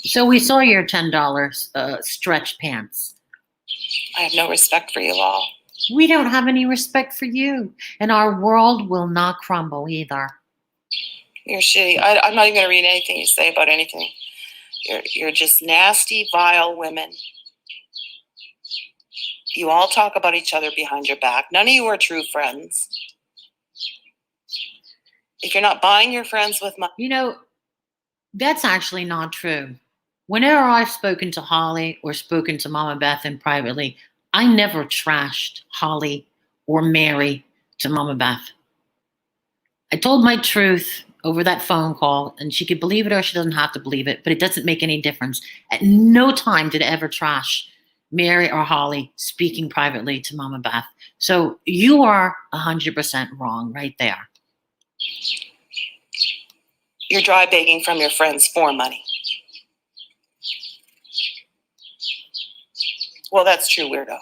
So we saw your $10 stretch pants. I have no respect for you all. We don't have any respect for you, and our world will not crumble either. You're shitty. I'm not even going to read anything you say about anything. You're just nasty, vile women. You all talk about each other behind your back. None of you are true friends. If you're not buying your friends with money. You know, that's actually not true. Whenever I've spoken to Holly or spoken to Mama Beth in privately, I never trashed Holly or Mary to Mama Beth. I told my truth over that phone call, and she could believe it or she doesn't have to believe it, but it doesn't make any difference. At no time did I ever trash Mary or Holly speaking privately to Mama Beth. So you are 100% wrong right there. You're dry begging from your friends for money. Well, that's true, weirdo.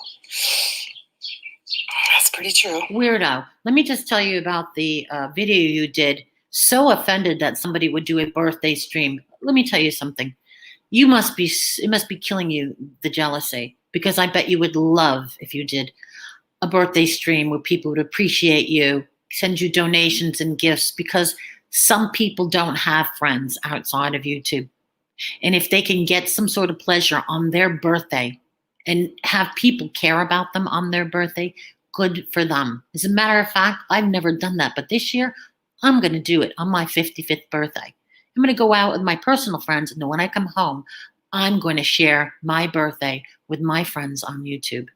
That's pretty true. Weirdo. Let me just tell you about the video you did. So offended that somebody would do a birthday stream. Let me tell you something. It must be killing you, the jealousy, because I bet you would love if you did a birthday stream where people would appreciate you, send you donations and gifts, because some people don't have friends outside of YouTube. And if they can get some sort of pleasure on their birthday and have people care about them on their birthday, good for them. As a matter of fact, I've never done that, but this year I'm going to do it on my 55th birthday. I'm going to go out with my personal friends, and then when I come home, I'm going to share my birthday with my friends on YouTube.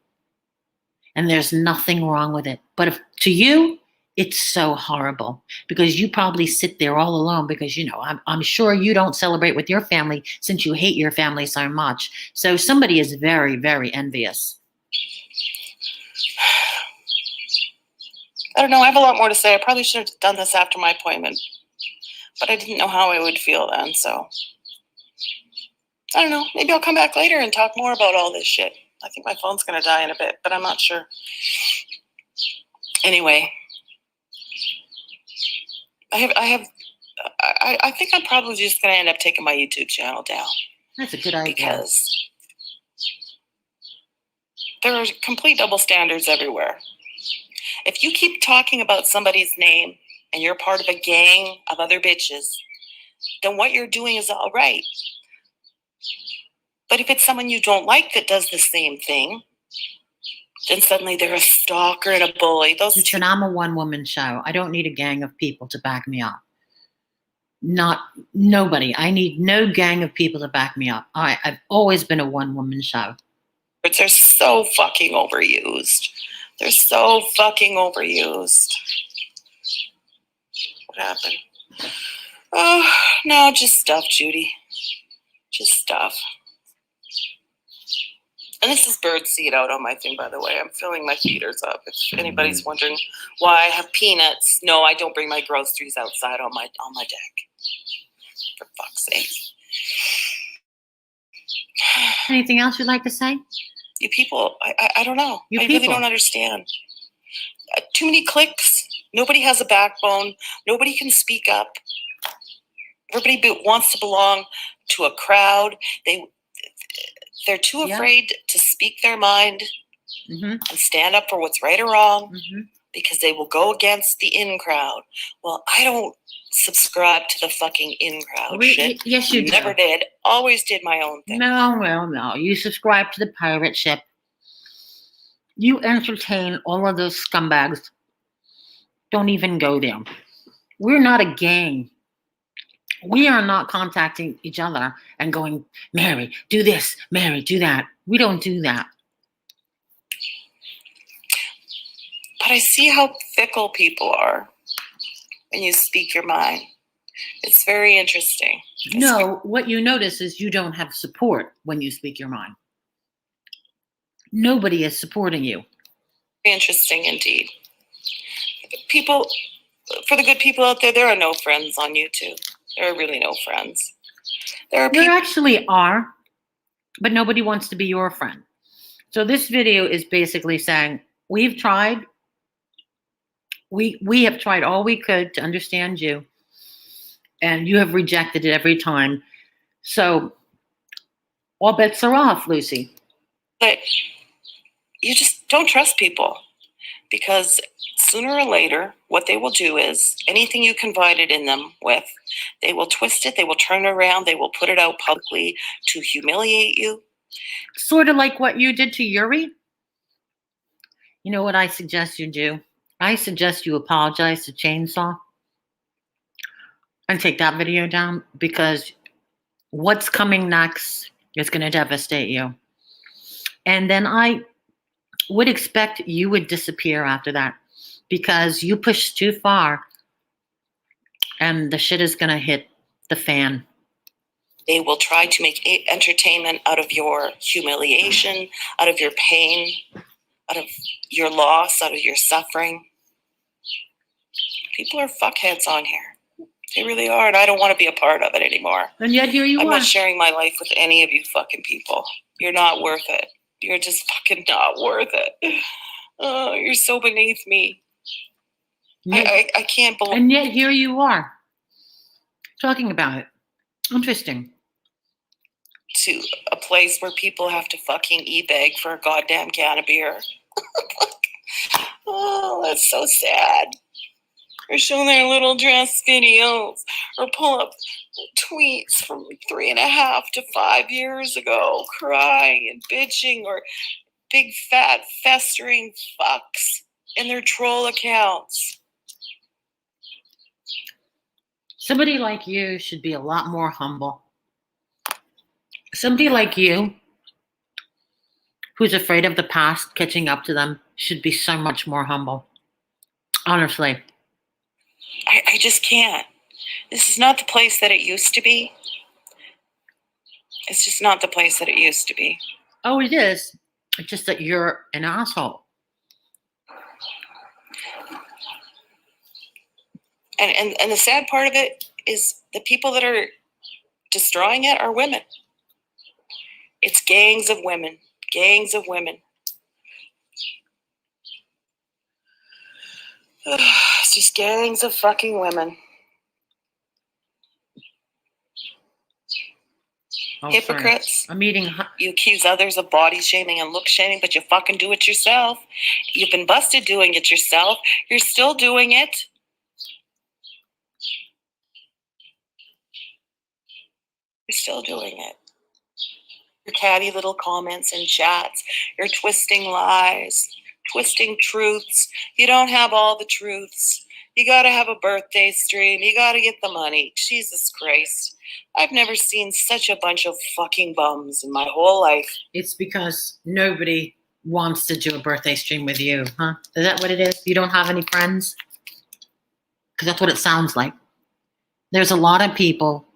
And there's nothing wrong with it. But if to you, it's so horrible, because you probably sit there all alone, because, you know, I'm sure you don't celebrate with your family since you hate your family so much. So somebody is very, very envious. I don't know. I have a lot more to say. I probably should have done this after my appointment, but I didn't know how I would feel then. So I don't know. Maybe I'll come back later and talk more about all this shit. I think my phone's going to die in a bit, but I'm not sure. Anyway, I think I'm probably just going to end up taking my YouTube channel down. That's a good idea. Because there are complete double standards everywhere. If you keep talking about somebody's name and you're part of a gang of other bitches, then what you're doing is all right. But if it's someone you don't like that does the same thing, then suddenly they're a stalker and a bully. Listen, I'm a one-woman show. I don't need a gang of people to back me up. Nobody. I need no gang of people to back me up. I've always been a one-woman show. They're so fucking overused. They're so fucking overused. What happened? Oh, no, just stuff, Judy. Just stuff. And this is bird seed out on my thing, by the way. I'm filling my feeders up. If anybody's wondering why I have peanuts, no, I don't bring my groceries outside on my deck. For fuck's sake. Anything else you'd like to say? You people, I don't know. I really don't understand. Too many clicks. Nobody has a backbone. Nobody can speak up. Everybody wants to belong to a crowd. They're too afraid to speak their mind and stand up for what's right or wrong because they will go against the in crowd. Well, I don't subscribe to the fucking in crowd shit. Yes, you do. Never did. Always did my own thing. No. You subscribe to the pirate ship. You entertain all of those scumbags. Don't even go there. We're not a gang. We are not contacting each other and going, Mary, do this, Mary, do that. We don't do that. But I see how fickle people are when you speak your mind. It's very interesting. No, what you notice is you don't have support when you speak your mind. Nobody is supporting you. Interesting indeed. People, for the good people out there, there are no friends on YouTube. There are really no friends. There actually are, but nobody wants to be your friend. So this video is basically saying, we've tried. We have tried all we could to understand you, and you have rejected it every time. So all bets are off, Lucy. But you just don't trust people, because sooner or later, what they will do is anything you confided in them with, they will twist it, they will turn it around, they will put it out publicly to humiliate you. Sort of like what you did to Yuri. You know what I suggest you do? I suggest you apologize to Chainsaw and take that video down, because what's coming next is going to devastate you. And then I would expect you would disappear after that, because you pushed too far and the shit is going to hit the fan. They will try to make entertainment out of your humiliation, out of your pain, out of your loss, out of your suffering. People are fuckheads on here. They really are, and I don't want to be a part of it anymore. And yet here you are. I'm not sharing my life with any of you fucking people. You're not worth it. You're just fucking not worth it. Oh, you're so beneath me. I can't believe. And yet here you are, talking about it. Interesting. To a place where people have to fucking e-beg for a goddamn can of beer. Oh, that's so sad. Or show their little dress videos, or pull up tweets from 3.5 to 5 years ago, crying and bitching, or big fat festering fucks in their troll accounts. Somebody like you should be a lot more humble. Somebody like you, who's afraid of the past catching up to them, should be so much more humble. Honestly. I just can't. This is not the place that it used to be. It's just not the place that it used to be. Oh, it is. It's just that you're an asshole. And the sad part of it is the people that are destroying it are women. It's gangs of women. Gangs of women. It's just gangs of fucking women. Oh, Hypocrites. I'm eating. You accuse others of body shaming and look shaming, but you fucking do it yourself. You've been busted doing it yourself. You're still doing it. You're still doing it. Your catty little comments and chats. You're twisting lies, twisting truths. You don't have all the truths. You got to have a birthday stream. You got to get the money. Jesus Christ. I've never seen such a bunch of fucking bums in my whole life. It's because nobody wants to do a birthday stream with you, huh? Is that what it is? You don't have any friends? Because that's what it sounds like. There's a lot of people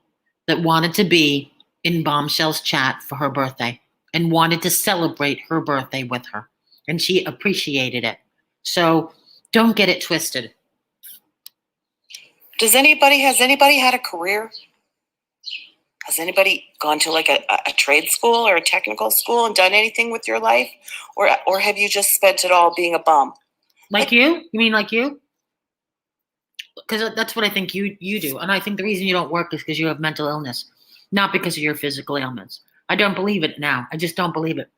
that wanted to be in Bombshell's chat for her birthday and wanted to celebrate her birthday with her. And she appreciated it. So don't get it twisted. Has anybody had a career? Has anybody gone to like a trade school or a technical school and done anything with your life? Or have you just spent it all being a bum? Like you? You mean like you? Because that's what I think you do. And I think the reason you don't work is because you have mental illness, not because of your physical ailments. I don't believe it now. I just don't believe it.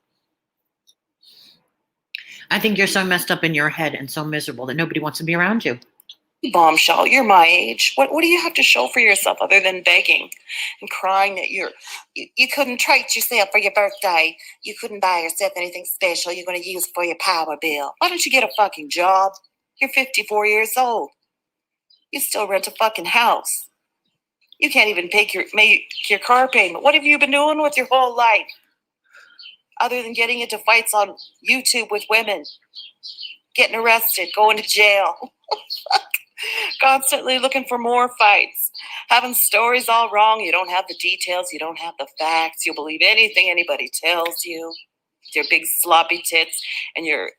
I think you're so messed up in your head and so miserable that nobody wants to be around you. Bombshell, you're my age. What do you have to show for yourself other than begging and crying that you couldn't treat yourself for your birthday? You couldn't buy yourself anything special you're going to use for your power bill. Why don't you get a fucking job? You're 54 years old. You still rent a fucking house. You can't even make your car payment. What have you been doing with your whole life? Other than getting into fights on YouTube with women, getting arrested, going to jail, constantly looking for more fights, having stories all wrong. You don't have the details. You don't have the facts. You'll believe anything anybody tells you. Your big sloppy tits and your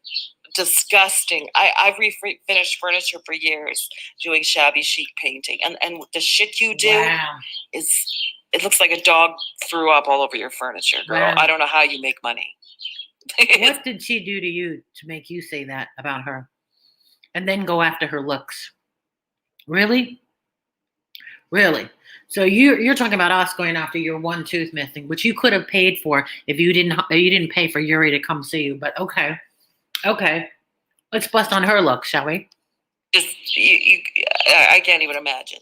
disgusting. I've refinished furniture for years doing shabby chic painting. And the shit you do is, it looks like a dog threw up all over your furniture, girl. Wow. I don't know how you make money. What did she do to you to make you say that about her? And then go after her looks? Really? Really? So you're talking about us going after your one tooth missing, which you could have paid for if you didn't pay for Yuri to come see you. But okay. Let's bust on her look, shall we? Just I can't even imagine.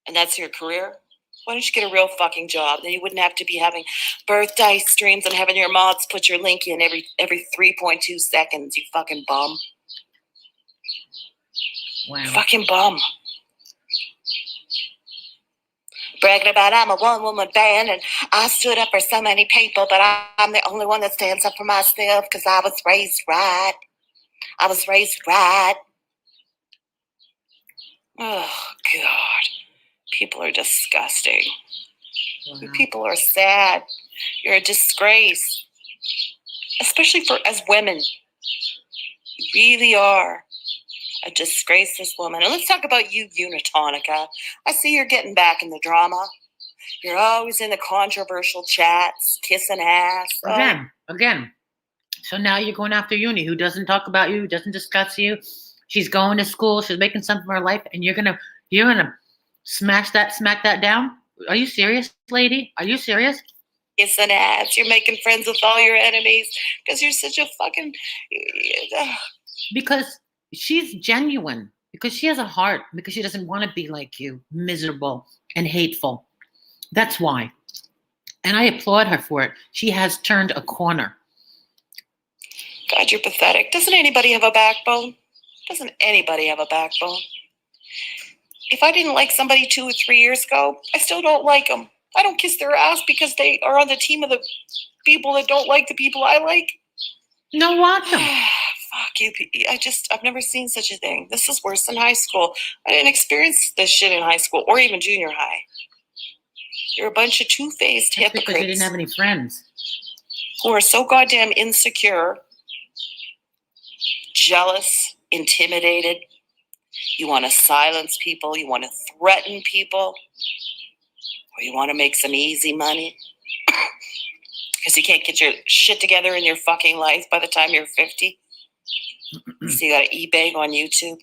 And that's your career? Why don't you get a real fucking job? Then you wouldn't have to be having birthday streams and having your mods put your link in every 3.2 seconds, you fucking bum. Wow. Fucking bum. Bragging about I'm a one-woman band and I stood up for so many people, but I'm the only one that stands up for myself because I was raised right. Oh, God. People are disgusting. Wow. People are sad. You're a disgrace. Especially as women. You really are a disgraceless woman. And let's talk about you, Unitonica. I see you're getting back in the drama. You're always in the controversial chats, kissing ass. Again. So now you're going after Uni, who doesn't talk about you, doesn't discuss you. She's going to school. She's making something of her life, and you're gonna smack that down. Are you serious, lady? Are you serious? Kissing ass. You're making friends with all your enemies because you're such a fucking. Because she's genuine. Because she has a heart. Because she doesn't want to be like you, miserable and hateful. That's why. And I applaud her for it. She has turned a corner. God, you're pathetic. Doesn't anybody have a backbone? Doesn't anybody have a backbone? If I didn't like somebody 2 or 3 years ago, I still don't like them. I don't kiss their ass because they are on the team of the people that don't like the people I like. No, want them. Fuck you. I've never seen such a thing. This is worse than high school. I didn't experience this shit in high school or even junior high. You're a bunch of two-faced hypocrites. Because you didn't have any friends. Who are so goddamn insecure, jealous, intimidated. You want to silence people. You want to threaten people. Or you want to make some easy money. Because you can't get your shit together in your fucking life by the time you're 50. So you got to e-bag on YouTube.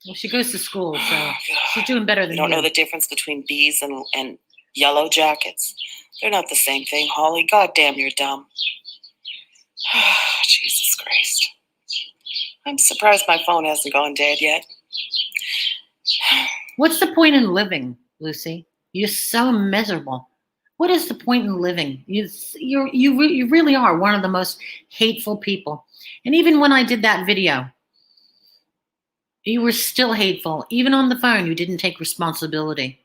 Well, she goes to school, so she's doing better than you. You don't know the difference between bees and yellow jackets. They're not the same thing, Holly. God damn, you're dumb. Jesus Christ. I'm surprised my phone hasn't gone dead yet. What's the point in living, Lucy? You're so miserable. What is the point in living? You really are one of the most hateful people. And even when I did that video, you were still hateful. Even on the phone, you didn't take responsibility.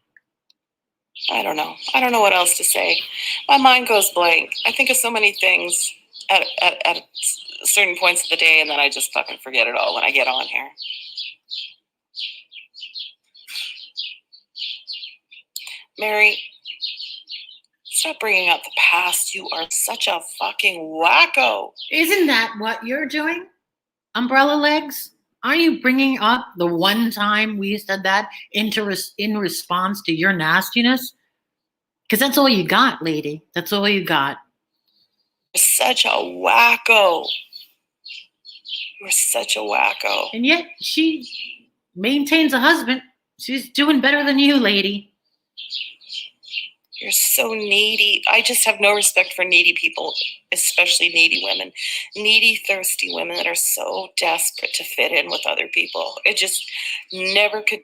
I don't know. I don't know what else to say. My mind goes blank. I think of so many things at certain points of the day, and then I just fucking forget it all when I get on here. Mary, stop bringing up the past. You are such a fucking wacko. Isn't that what you're doing? Umbrella legs? Are you bringing up the one time we said that in response to your nastiness? Because that's all you got, lady. That's all you got. You're such a wacko. You're such a wacko. And yet she maintains a husband. She's doing better than you, lady. You're so needy. I just have no respect for needy people, especially needy women. Needy, thirsty women that are so desperate to fit in with other people. It just never could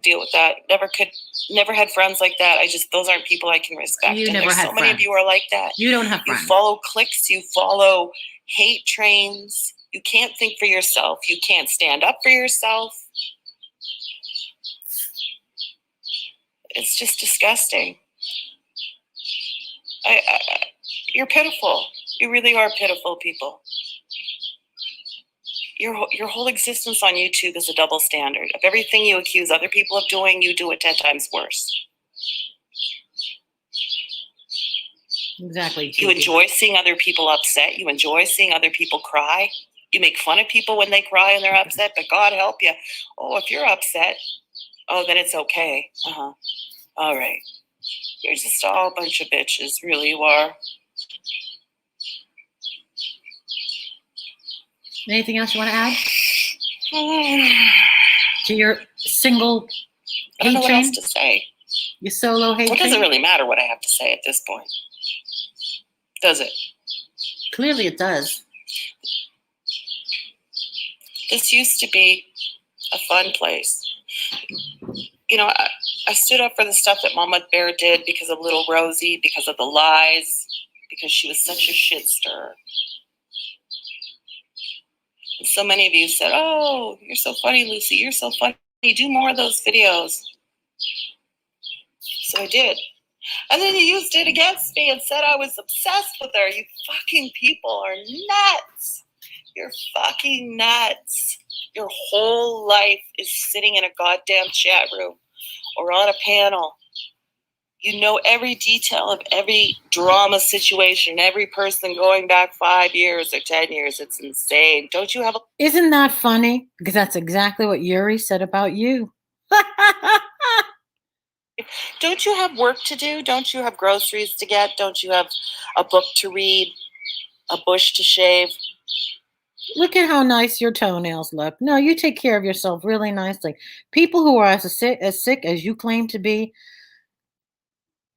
deal with that. Never had friends like that. Those aren't people I can respect. You never had so many of you are like that. You don't have friends. You follow cliques. You follow hate trains. You can't think for yourself. You can't stand up for yourself. It's just disgusting. You're pitiful. You really are pitiful people. Your whole existence on YouTube is a double standard. Of everything you accuse other people of doing, you do it 10 times worse. Exactly. You enjoy seeing other people upset. You enjoy seeing other people cry. You make fun of people when they cry and they're upset, but God help you. Oh, if you're upset, oh, then it's okay. All right. You're just all a bunch of bitches. Really, you are. Anything else you want to add to your single I don't know hate what train? else to say. Your solo hate It train? doesn't really matter what I have to say at this point. Does it? Clearly it does. This used to be a fun place. You know, I stood up for the stuff that Mama Bear did because of little Rosie, because of the lies, because she was such a shit stirrer. And so many of you said, oh, you're so funny, Lucy. You're so funny. Do more of those videos. So I did. And then you used it against me and said I was obsessed with her. You fucking people are nuts. You're fucking nuts. Your whole life is sitting in a goddamn chat room or on a panel. You know every detail of every drama situation, every person going back 5 years or 10 years. It's insane. Don't you have a... Isn't that funny? Because that's exactly what Yuri said about you. Don't you have work to do? Don't you have groceries to get? Don't you have a book to read? A bush to shave? Look at how nice your toenails look. No, you take care of yourself really nicely. People who are as sick as you claim to be,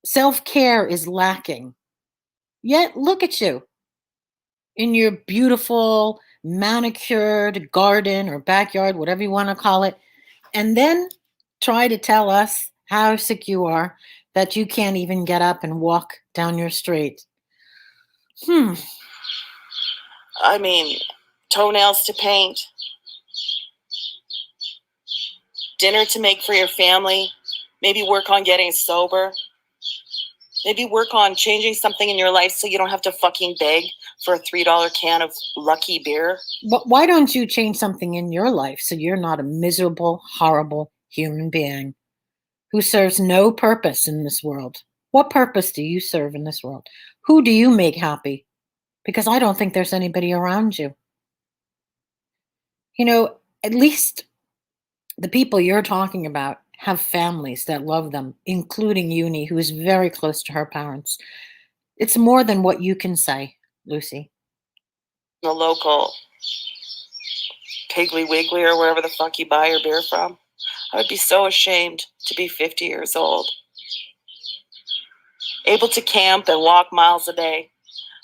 self-care is lacking. Yet look at you in your beautiful manicured garden or backyard, whatever you want to call it, and then try to tell us how sick you are that you can't even get up and walk down your street. I mean, toenails to paint, dinner to make for your family, maybe work on getting sober, maybe work on changing something in your life so you don't have to fucking beg for a $3 can of Lucky beer. But why don't you change something in your life so you're not a miserable, horrible human being who serves no purpose in this world? What purpose do you serve in this world? Who do you make happy? Because I don't think there's anybody around you. You know, at least the people you're talking about have families that love them, including Uni, who is very close to her parents. It's more than what you can say, Lucy. The local Piggly Wiggly or wherever the fuck you buy your beer from. I would be so ashamed to be 50 years old, able to camp and walk miles a day,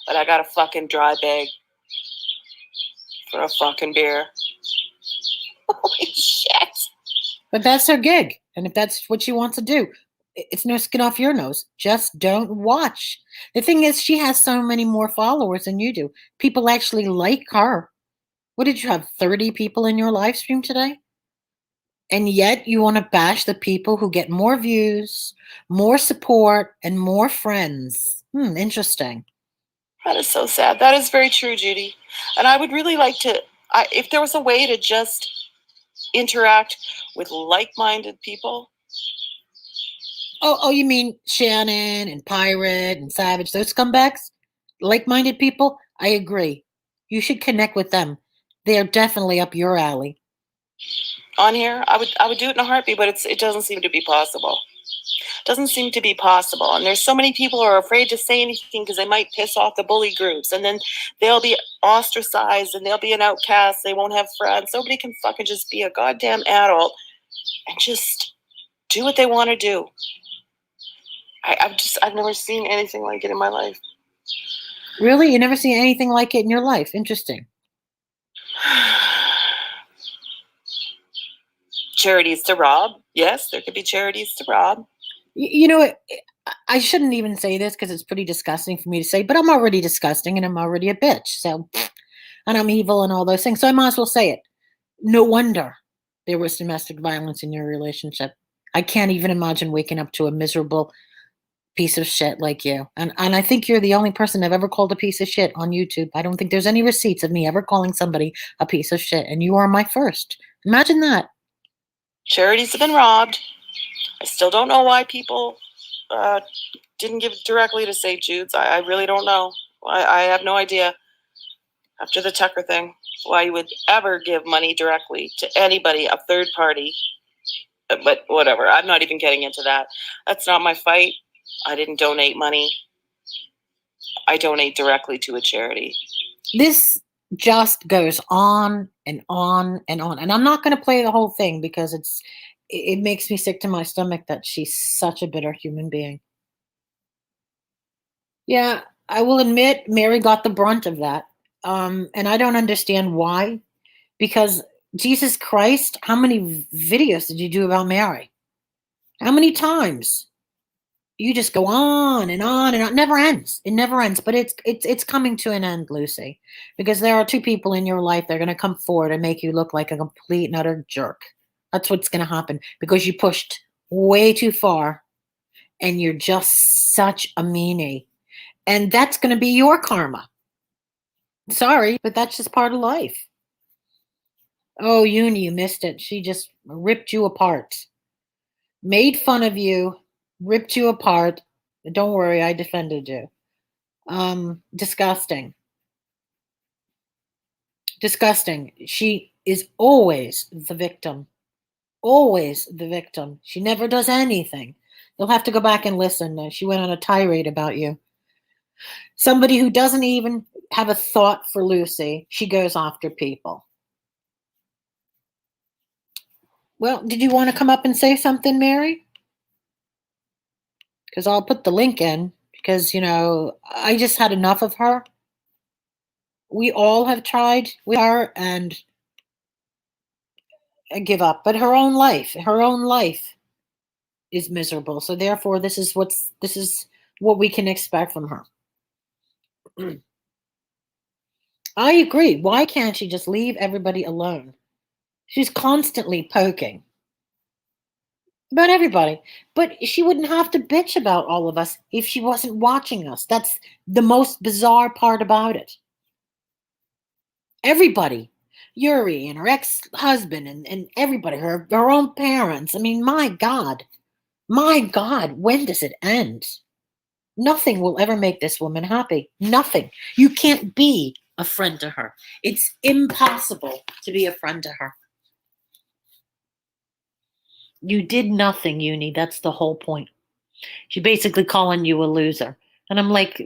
but I got a fucking dry bag for a fucking beer. Holy shit. But that's her gig. And if that's what she wants to do, it's no skin off your nose. Just don't watch. The thing is, she has so many more followers than you do. People actually like her. What did you have, 30 people in your live stream today? And yet you want to bash the people who get more views, more support, and more friends. Interesting. That is so sad. That is very true, Judy. And I would really like to, if there was a way to just interact with like-minded people. Oh, you mean Shannon and Pirate and Savage, those scumbags? Like-minded people? I agree. You should connect with them. They are definitely up your alley. On here, I would do it in a heartbeat, but it doesn't seem to be possible. Doesn't seem to be possible. And there's so many people who are afraid to say anything because they might piss off the bully groups, and then they'll be ostracized and they'll be an outcast. They won't have friends. Nobody can fucking just be a goddamn adult and just do what they want to do. I've never seen anything like it in my life. Really? You never seen anything like it in your life? Interesting. Charities to rob. Yes, there could be charities to rob. You know, I shouldn't even say this because it's pretty disgusting for me to say, but I'm already disgusting and I'm already a bitch. So, and I'm evil and all those things. So I might as well say it. No wonder there was domestic violence in your relationship. I can't even imagine waking up to a miserable piece of shit like you. And I think you're the only person I've ever called a piece of shit on YouTube. I don't think there's any receipts of me ever calling somebody a piece of shit, and you are my first. Imagine that. Charities have been robbed. I still don't know why people didn't give directly to St. Jude's. I really don't know. I have no idea after the Tucker thing why you would ever give money directly to anybody, a third party. But whatever. I'm not even getting into that. That's not my fight. I didn't donate money. I donate directly to a charity. This just goes on and on and on. And I'm not going to play the whole thing because it makes me sick to my stomach that she's such a bitter human being. Yeah, I will admit Mary got the brunt of that. And I don't understand why. Because Jesus Christ, how many videos did you do about Mary? How many times? You just go on and on and on. It never ends. It never ends. But it's coming to an end, Lucy, because there are two people in your life that are going to come forward and make you look like a complete and utter jerk. That's what's going to happen because you pushed way too far, and you're just such a meanie, and that's going to be your karma. Sorry, but that's just part of life. Oh, Uni, you missed it. She just ripped you apart, made fun of you, ripped you apart. Don't worry, I defended you. Disgusting. Disgusting. She is always the victim. Always the victim. She never does anything. You'll have to go back and listen. She went on a tirade about you. Somebody who doesn't even have a thought for Lucy, she goes after people. Well, did you want to come up and say something, Mary? Because I'll put the link in because, I just had enough of her. We all have tried with her and I give up. But her own life is miserable. So therefore, this is what we can expect from her. I agree. Why can't she just leave everybody alone? She's constantly poking about everybody. But she wouldn't have to bitch about all of us if she wasn't watching us. That's the most bizarre part about it. Everybody. Yuri and her ex-husband and everybody, her own parents. I mean, my God, when does it end? Nothing will ever make this woman happy. Nothing. You can't be a friend to her. It's impossible to be a friend to her. You did nothing, Uni. That's the whole point. She's basically calling you a loser. And I'm like,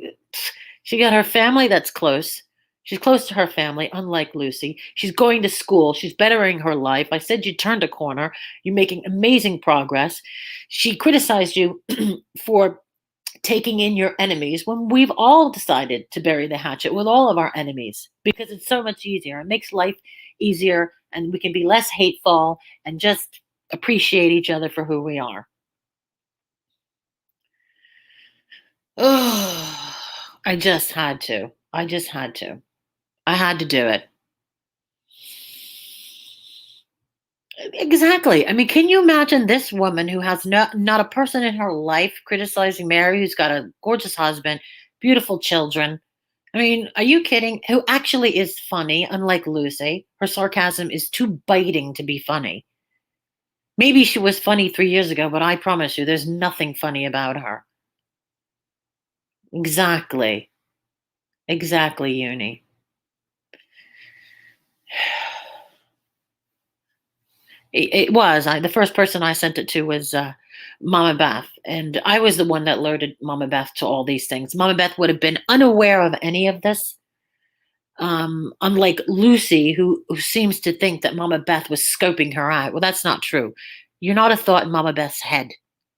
she got her family that's close. She's close to her family, unlike Lucy. She's going to school. She's bettering her life. I said you turned a corner. You're making amazing progress. She criticized you for taking in your enemies when we've all decided to bury the hatchet with all of our enemies because it's so much easier. It makes life easier and we can be less hateful and just appreciate each other for who we are. Oh, I just had to. I had to do it. Exactly. I mean, can you imagine this woman who has not a person in her life criticizing Mary, who's got a gorgeous husband, beautiful children? I mean, are you kidding? Who actually is funny, unlike Lucy. Her sarcasm is too biting to be funny. Maybe she was funny 3 years ago, but I promise you, there's nothing funny about her. Exactly. Exactly, Uni. It was. The first person I sent it to was Mama Beth, and I was the one that alerted Mama Beth to all these things. Mama Beth would have been unaware of any of this, unlike Lucy, who seems to think that Mama Beth was scoping her out. Well, that's not true. You're not a thought in Mama Beth's head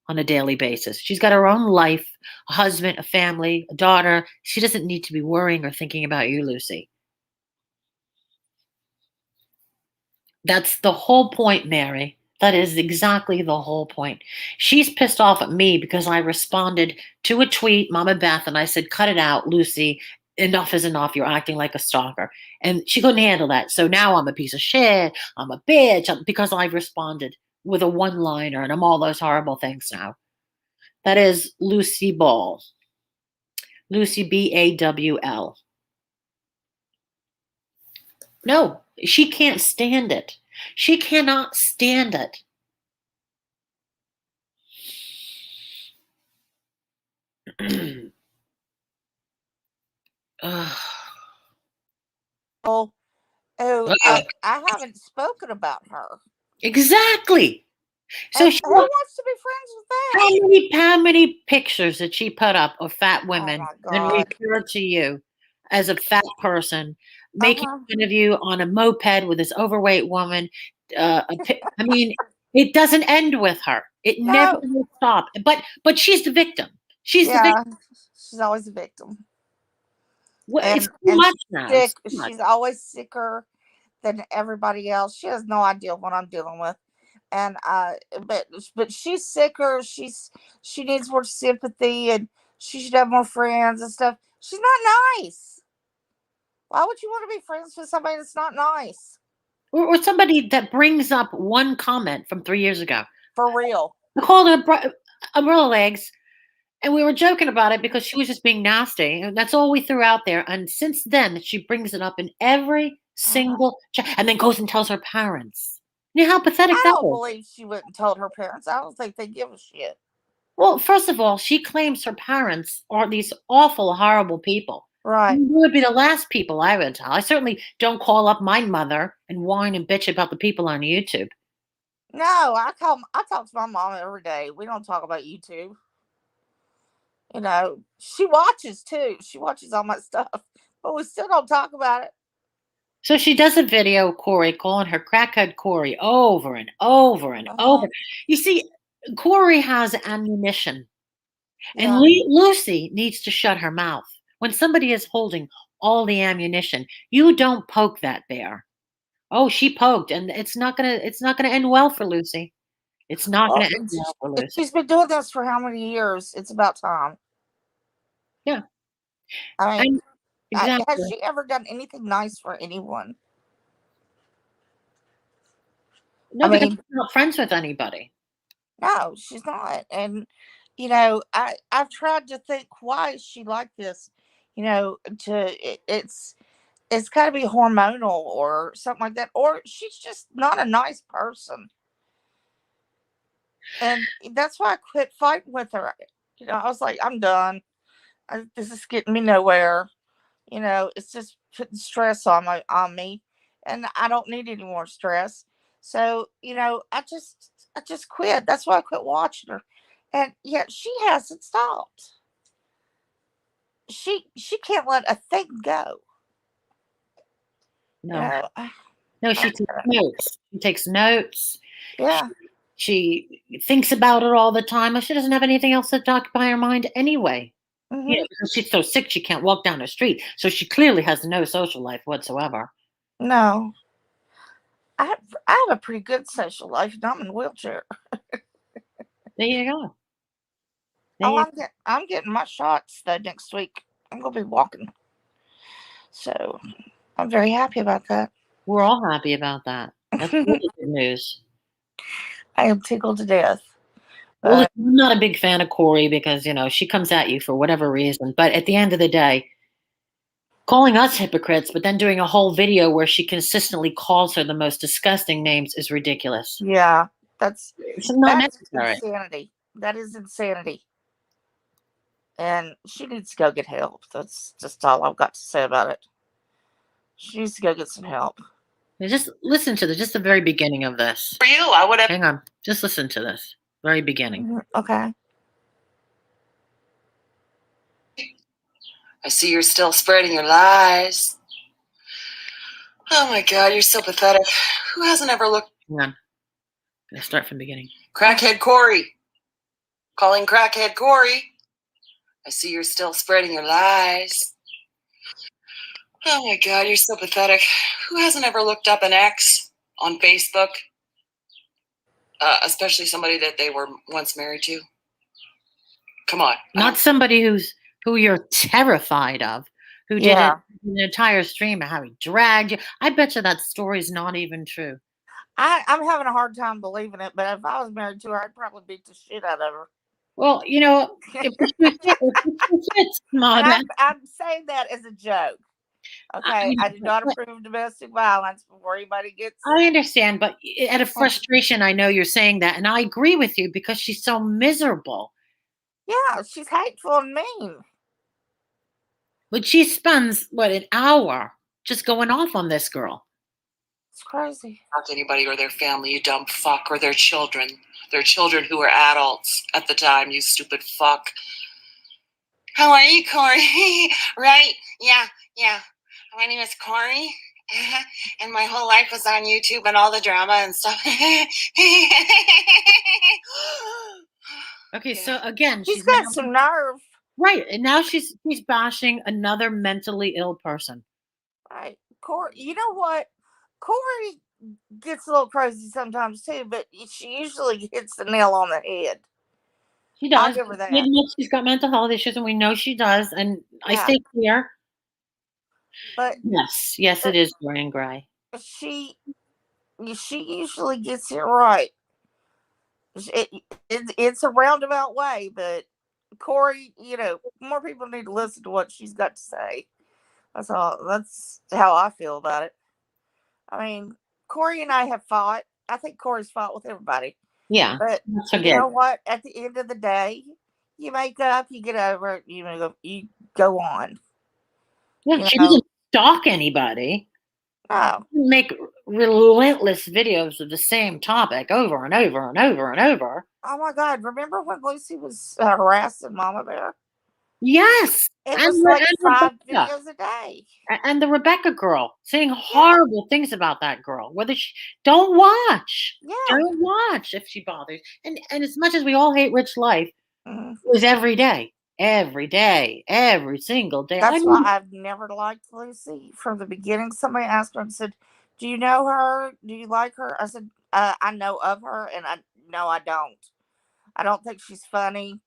on a daily basis. She's got her own life, a husband, a family, a daughter. She doesn't need to be worrying or thinking about you, Lucy. That's the whole point, Mary. That is exactly the whole point. She's pissed off at me because I responded to a tweet, Mama Beth, and I said, cut it out, Lucy. Enough is enough. You're acting like a stalker. And she couldn't handle that. So now I'm a piece of shit. I'm a bitch because I responded. with a one-liner, and I'm all those horrible things now. That is Lucy Ball. Lucy Bawl. No, she can't stand it. She cannot stand it. Ugh. Oh, Ugh. I haven't spoken about her. Exactly. So And she, who wants to be friends with that? how many pictures did she put up of fat women my and God. refer to you as a fat person, making Uh-huh. fun of you on a moped with this overweight woman? I mean, it doesn't end with her. It never No. will stop. But she's the victim. She's the Yeah. victim. She's always a victim. It's too And much she's now. It's sick. too much. She's always sicker than everybody else. She has no idea what I'm dealing with. And but she's sicker. She needs more sympathy, and she should have more friends and stuff. She's not nice. Why would you want to be friends with somebody that's not nice? Or somebody that brings up one comment from 3 years ago. For real. I called her umbrella legs, and we were joking about it because she was just being nasty. And that's all we threw out there. And since then, she brings it up in every single chat, and then goes and tells her parents. You know how pathetic I that don't is. believe she went and told her parents. I don't think they give a shit. Well, first of all, she claims her parents are these awful, horrible people. Right. You would be the last people I would tell. I certainly don't call up my mother and whine and bitch about the people on YouTube. No, I talk to my mom every day. We don't talk about YouTube. You know, she watches too. She watches all my stuff, but we still don't talk about it. So she does a video, Corey, calling her crackhead Corey over and over and over. You see, Corey has ammunition, and Yeah. Lucy needs to shut her mouth. When somebody is holding all the ammunition, you don't poke that bear. Oh, she poked, and it's not gonna end well for Lucy. It's not Well, gonna end well for Lucy. she's been doing this for how many years? It's about time. Yeah, I mean, and has exactly. she ever done anything nice for anyone? I No, because mean, she's not friends with anybody. no, she's not. And I've tried to think why is she like this. It's got to be hormonal or something like that, or she's just not a nice person. And that's why I quit fighting with her. I was like, I'm done. This is getting me nowhere. It's just putting stress on me, and I don't need any more stress. So I just quit. That's why I quit watching her, and yet she hasn't stopped. She can't let a thing go. You No, know, no, she takes notes. She takes notes. yeah. She thinks about it all the time. She doesn't have anything else to occupy her mind anyway. Hmm. Because she's so sick she can't walk down the street. So she clearly has no social life whatsoever. No, I have a pretty good social life, and I'm in a wheelchair. There you go. There Oh, you I'm getting my shots though next week. I'm gonna be walking, so I'm very happy about that. We're all happy about that. That's I really good news. am tickled to death. Well, But listen, I'm not a big fan of Corey because, she comes at you for whatever reason. But at the end of the day, calling us hypocrites, but then doing a whole video where she consistently calls her the most disgusting names is ridiculous. yeah, It's not that's necessary. insanity. That is insanity. And she needs to go get help. That's just all I've got to say about it. She needs to go get some help. Just listen to just the very beginning of this. For you, I would have. Hang on. Just listen to this. Very beginning. Okay. I see you're still spreading your lies. Oh my God, you're so pathetic. Who hasn't ever looked? Hang on. Let's start from the beginning. Crackhead Corey. Calling crackhead Corey. I see you're still spreading your lies. Oh my God, you're so pathetic. Who hasn't ever looked up an ex on Facebook? Especially somebody that they were once married to. Come on. Not somebody who you're terrified of, who Yeah. did an entire stream of how he dragged you. I bet you that story's not even true. I'm having a hard time believing it, but if I was married to her, I'd probably beat the shit out of her. Well, if the shoe fits, And Mama, I'm saying that as a joke. Okay, I do not but approve of domestic violence before anybody gets. I understand, but out of frustration, I know you're saying that, and I agree with you because she's so miserable. Yeah, she's hateful and mean. But she spends what, an hour just going off on this girl. It's crazy. Not to anybody or their family, you dumb fuck, or their children. Their children who were adults at the time, you stupid fuck. How are you, Corey? Right? Yeah. My name is Corey. And my whole life was on YouTube and all the drama and stuff. Okay, Yeah. so again, She's she's got now some nerve. right, and now she's bashing another mentally ill person. Right. Corey, you know what? Corey gets a little crazy sometimes too, but she usually hits the nail on the head. She I'll does. give her She that. admits she's got mental health issues, and we know she does. And I Yeah. stay clear. But Yes, it is Dorian Gray. she usually gets it right. It's a roundabout way, but Corey, more people need to listen to what she's got to say. That's all. That's how I feel about it. I mean, Corey and I have fought. I think Corey's fought with everybody. Yeah, But that's you forget. know what? At the end of the day, you make up, you get over it, you go on. Yeah, she doesn't stalk anybody. No. Make relentless videos of the same topic over and over and over and over. Oh my God! Remember when Lucy was harassing Mama Bear? Yes, It was and like 5 Rebecca, videos a day. and the Rebecca girl saying horrible things about that girl. Whether she don't watch, Yeah. don't watch if she bothers. And as much as we all hate Rich Life, Mm. it was every day, every single day. That's why I've never liked Lucy from the beginning. Somebody asked her and said, "Do you know her? Do you like her?" I said, "I know of her, and I don't. I don't think she's funny.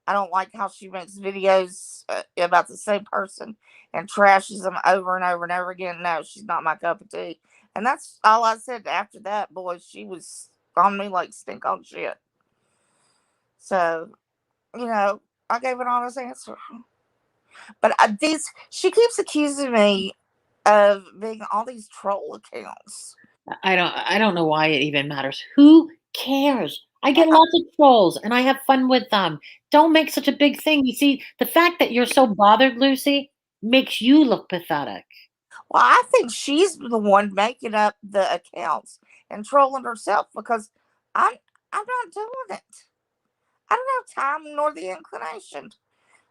I don't like how she makes videos about the same person and trashes them over and over and over again. No, she's not my cup of tea." And that's all I said after that. Boy, she was on me like stink on shit. So, I gave an honest answer. But she keeps accusing me of being all these troll accounts. I don't know why it even matters. Who cares? I get Yeah. lots of trolls and I have fun with them. Don't make such a big thing. You see, the fact that you're so bothered, Lucy, makes you look pathetic. Well, I think she's the one making up the accounts and trolling herself because I'm I'm not doing it. I don't have time nor the inclination.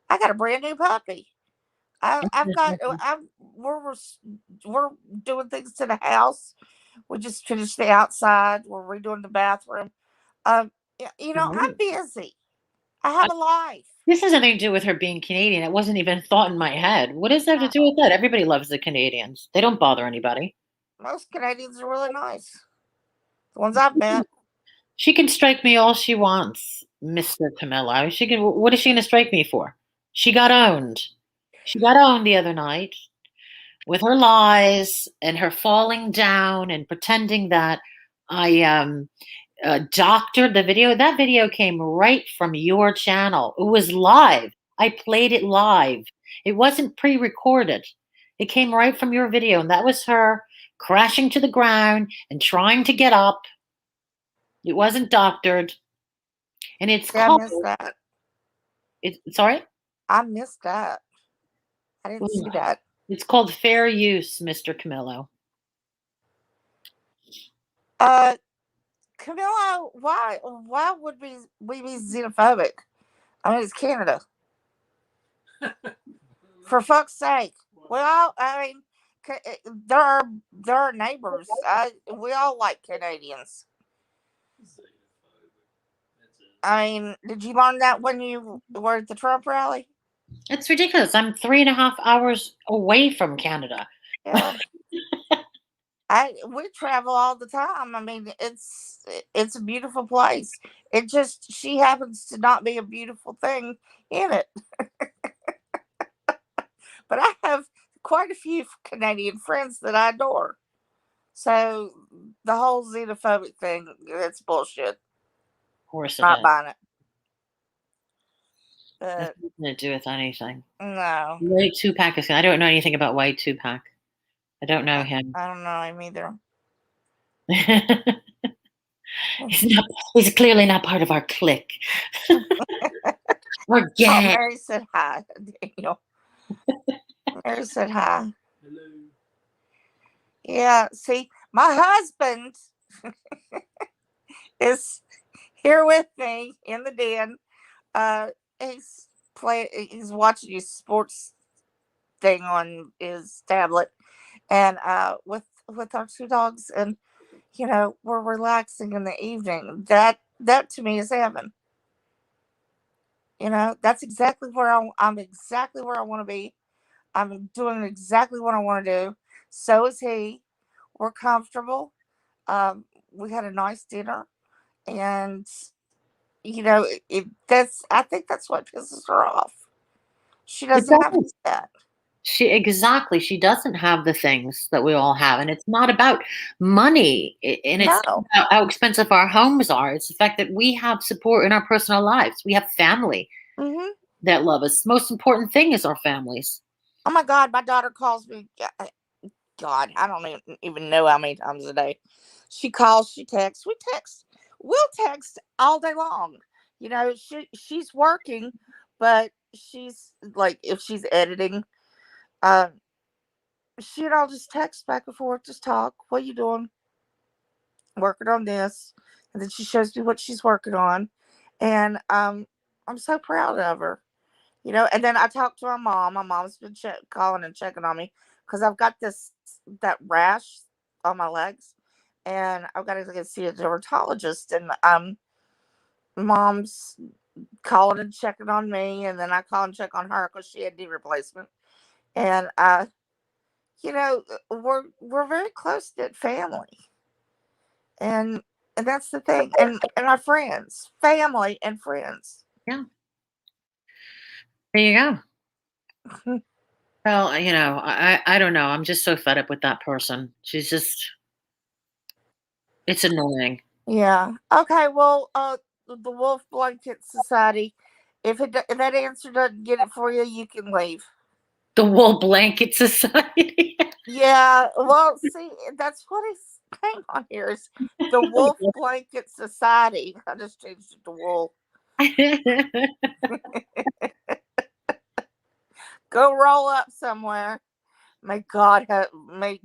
I got a brand new puppy. I've got we're doing things to the house. We just finished the outside. We're redoing the bathroom. I'm busy. I have a life. This has nothing to do with her being Canadian. It wasn't even thought in my head. What does that have to do with that? Everybody loves the Canadians. They don't bother anybody. Most Canadians are really nice. The ones I've met. She can strike me all she wants, Mr. Camillo. What is she going to strike me for? She got owned. She got owned the other night with her lies and her falling down and pretending that I doctored the video. That video came right from your channel. It was live. I played it live. It wasn't pre-recorded. It came right from your video, and that was her crashing to the ground and trying to get up. It wasn't doctored, and it's Yeah, I called. missed that. Sorry. I missed that. I didn't see that. It's called fair use, Mr. Camillo. Camillo, why would we be xenophobic? I mean, it's Canada. For fuck's sake. Well, I mean, there are neighbors. We all like Canadians. I mean, did you learn that when you were at the Trump rally? It's ridiculous. I'm 3.5 hours away from Canada. Yeah. We travel all the time. I mean, it's a beautiful place. She happens to not be a beautiful thing in it. But I have quite a few Canadian friends that I adore. So the whole xenophobic thing, it's bullshit. Of course it Not is. buying it. That's nothing to do with anything. No. White Tupac is. I don't know anything about White Tupac. I don't know him. I don't know him either. He's clearly not part of our clique. Or Oh, gang. Mary said hi, Daniel. Mary said hi. Hello. Yeah, see, my husband is here with me in the den. He's he's watching his sports thing on his tablet, and with our two dogs, and we're relaxing in the evening. That to me is heaven. That's exactly where I'm exactly where I want to be. I'm doing exactly what I want to do. So is he. We're comfortable. We had a nice dinner, and that's, I think that's what pisses her off. She It doesn't have doesn't. that. She doesn't have the things that we all have, and it's not about money, and it's not No. about how expensive our homes are. It's the fact that we have support in our personal lives. We have family Hmm. that love us. Most important thing is our families. Oh my God, my daughter calls me. God, I don't even know how many times a day. She calls, she texts. We'll text all day long. She's working, but she's like, if she's editing, uh, she and I'll just text back and forth, just talk. What you doing? Working on this, and then she shows me what she's working on, and I'm so proud of her. And then I talked to my mom. My mom's been calling and checking on me because I've got that rash on my legs, and I've got to go see a dermatologist. And mom's calling and checking on me, and then I call and check on her because she had knee replacement. And we're very close knit family, and that's the thing. And our friends, family, and friends. Yeah. There you go. Well, I don't know. I'm just so fed up with that person. It's annoying. Yeah. Okay. Well, the Wolf Blanket Society. If that answer doesn't get it for you, you can leave. The Wool Blanket Society. Yeah. Well, see, that's what his name on here is. The Wolf Blanket Society. I just changed it to wool. Go roll up somewhere. May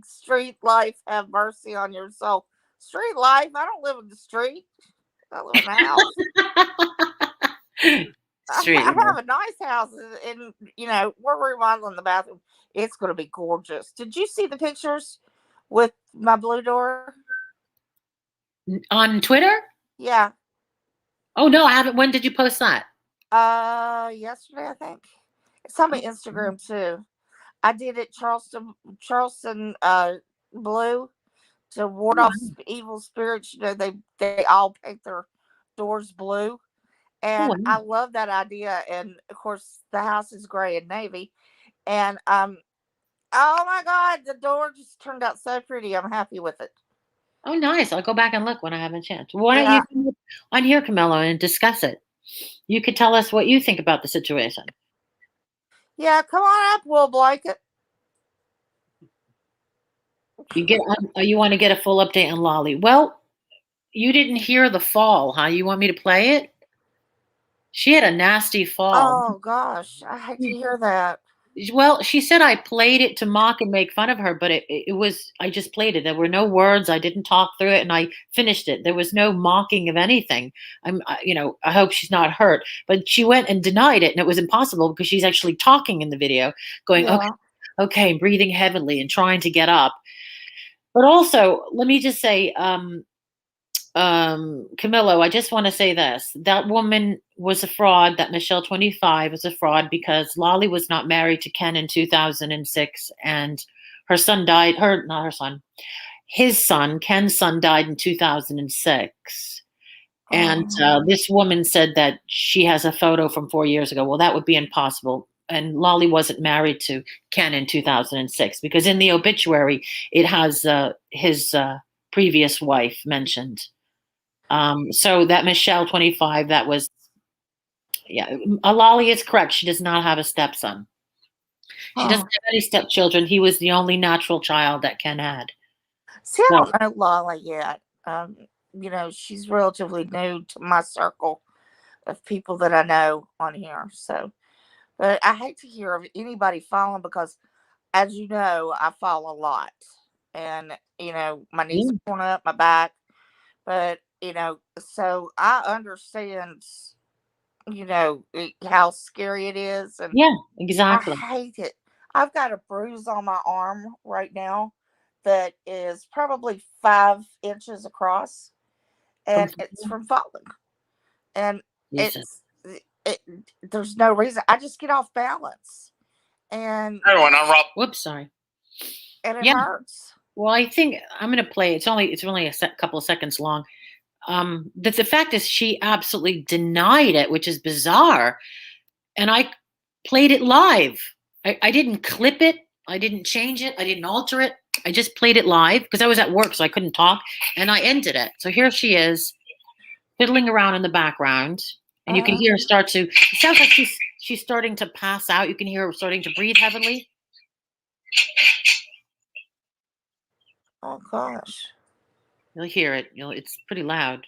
street life have mercy on your soul. Street life? I don't live in the street. I live in the house. Street. I have a nice house, and we're remodeling the bathroom. It's going to be gorgeous. Did you see the pictures with my blue door? On Twitter? Yeah. Oh no, I haven't. When did you post that? Yesterday I think. It's on my Instagram too. I did it Charleston blue to ward off evil spirits. They all paint their doors blue. And I love that idea. And of course, the house is gray and navy. And oh my God, the door just turned out so pretty. I'm happy with it. Oh, nice. I'll go back and look when I have a chance. Why don't Yeah. you come on here, Camilla, and discuss it? You could tell us what you think about the situation. Yeah, come on up, Will Blanket. You want to get a full update on Lolly? Well, you didn't hear the fall, huh? You want me to play it? She had a nasty fall. Oh gosh, I hate to hear that. Well, she said I played it to mock and make fun of her, but it was, I just played it. There were no words. I didn't talk through it, and I finished it. There was no mocking of anything. I hope she's not hurt, but she went and denied it, and it was impossible because she's actually talking in the video, going, Yeah. okay, breathing heavily and trying to get up. But also, let me just say, Camillo, I just want to say this. That woman was a fraud. That Michelle 25 was a fraud because Lolly was not married to Ken in 2006, and her son died. Not her son. His son, Ken's son, died in 2006. And this woman said that she has a photo from 4 years ago. Well, that would be impossible. and Lolly wasn't married to Ken in 2006, because in the obituary it has his previous wife mentioned. So that Michelle 25, that was, yeah, Lolly is correct. She does not have a stepson. She doesn't Huh. have any stepchildren. He was the only natural child that Ken had. See, I So don't know Lala yet. She's relatively new to my circle of people that I know on here. So, but I hate to hear of anybody falling because, as you know, I fall a lot, and my knees yeah, are torn up, my back. But so I understand. How scary it is, and yeah, I exactly. hate it. I've got a bruise on my arm right now that is probably 5 inches across, From and it's from falling. And Jesus. it's it, there's no reason. I just get off balance, and Everyone, I'm Rob. Whoops, sorry. it Yeah. hurts. Well, I think I'm going to play. It's only a couple of seconds long. The fact is, she absolutely denied it, which is bizarre. And I played it live. I didn't clip it. I didn't change it. I didn't alter it. I just played it live because I was at work, so I couldn't talk. And I ended it. So here she is, fiddling around in the background, and you can Uh, hear her start to. It sounds like she's starting to pass out. You can hear her starting to breathe heavily. oh gosh. You'll hear it. It's pretty loud.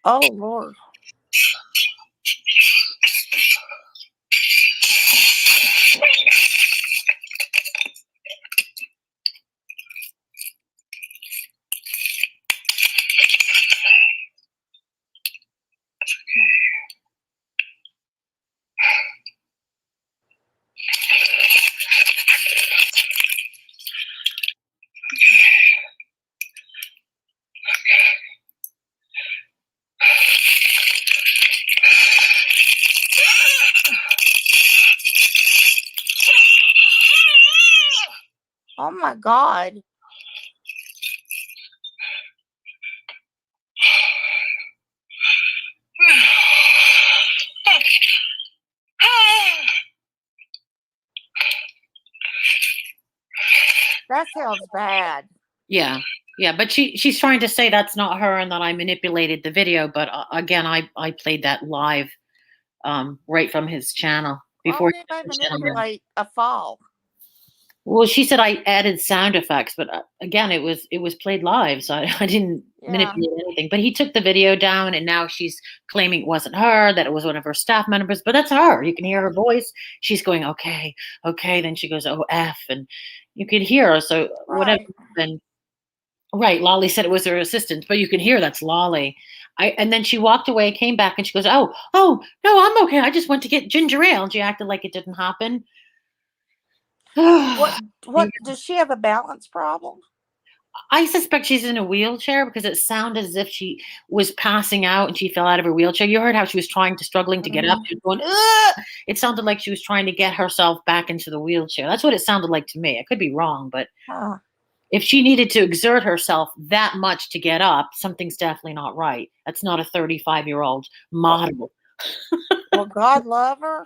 Oh Lord. Oh my God. That sounds bad. Yeah, yeah, but she's trying to say that's not her and that I manipulated the video. But again, I played that live, right from his channel Why before would he anybody took the channel down. manipulate a fall? Well, she said I added sound effects, but again, it was played live, so I didn't Yeah. manipulate anything. But he took the video down, and now she's claiming it wasn't her, that it was one of her staff members. But that's her. You can hear her voice. She's going, okay, okay. Then she goes, oh f, and you can hear her. So whatever. Right. Then right, Lolly said it was her assistant, but you can hear that's Lolly. And then she walked away, came back, and she goes, oh no, I'm okay. I just went to get ginger ale, and she acted like it didn't happen. What what does she have a balance problem? I suspect she's in a wheelchair because it sounded as if she was passing out and she fell out of her wheelchair. You heard how she was struggling to get up. She was going, ugh! It sounded like she was trying to get herself back into the wheelchair. That's what it sounded like to me. I could be wrong, but Huh. if she needed to exert herself that much to get up, something's definitely not right. That's not a 35-year-old Well, model. well, God love her.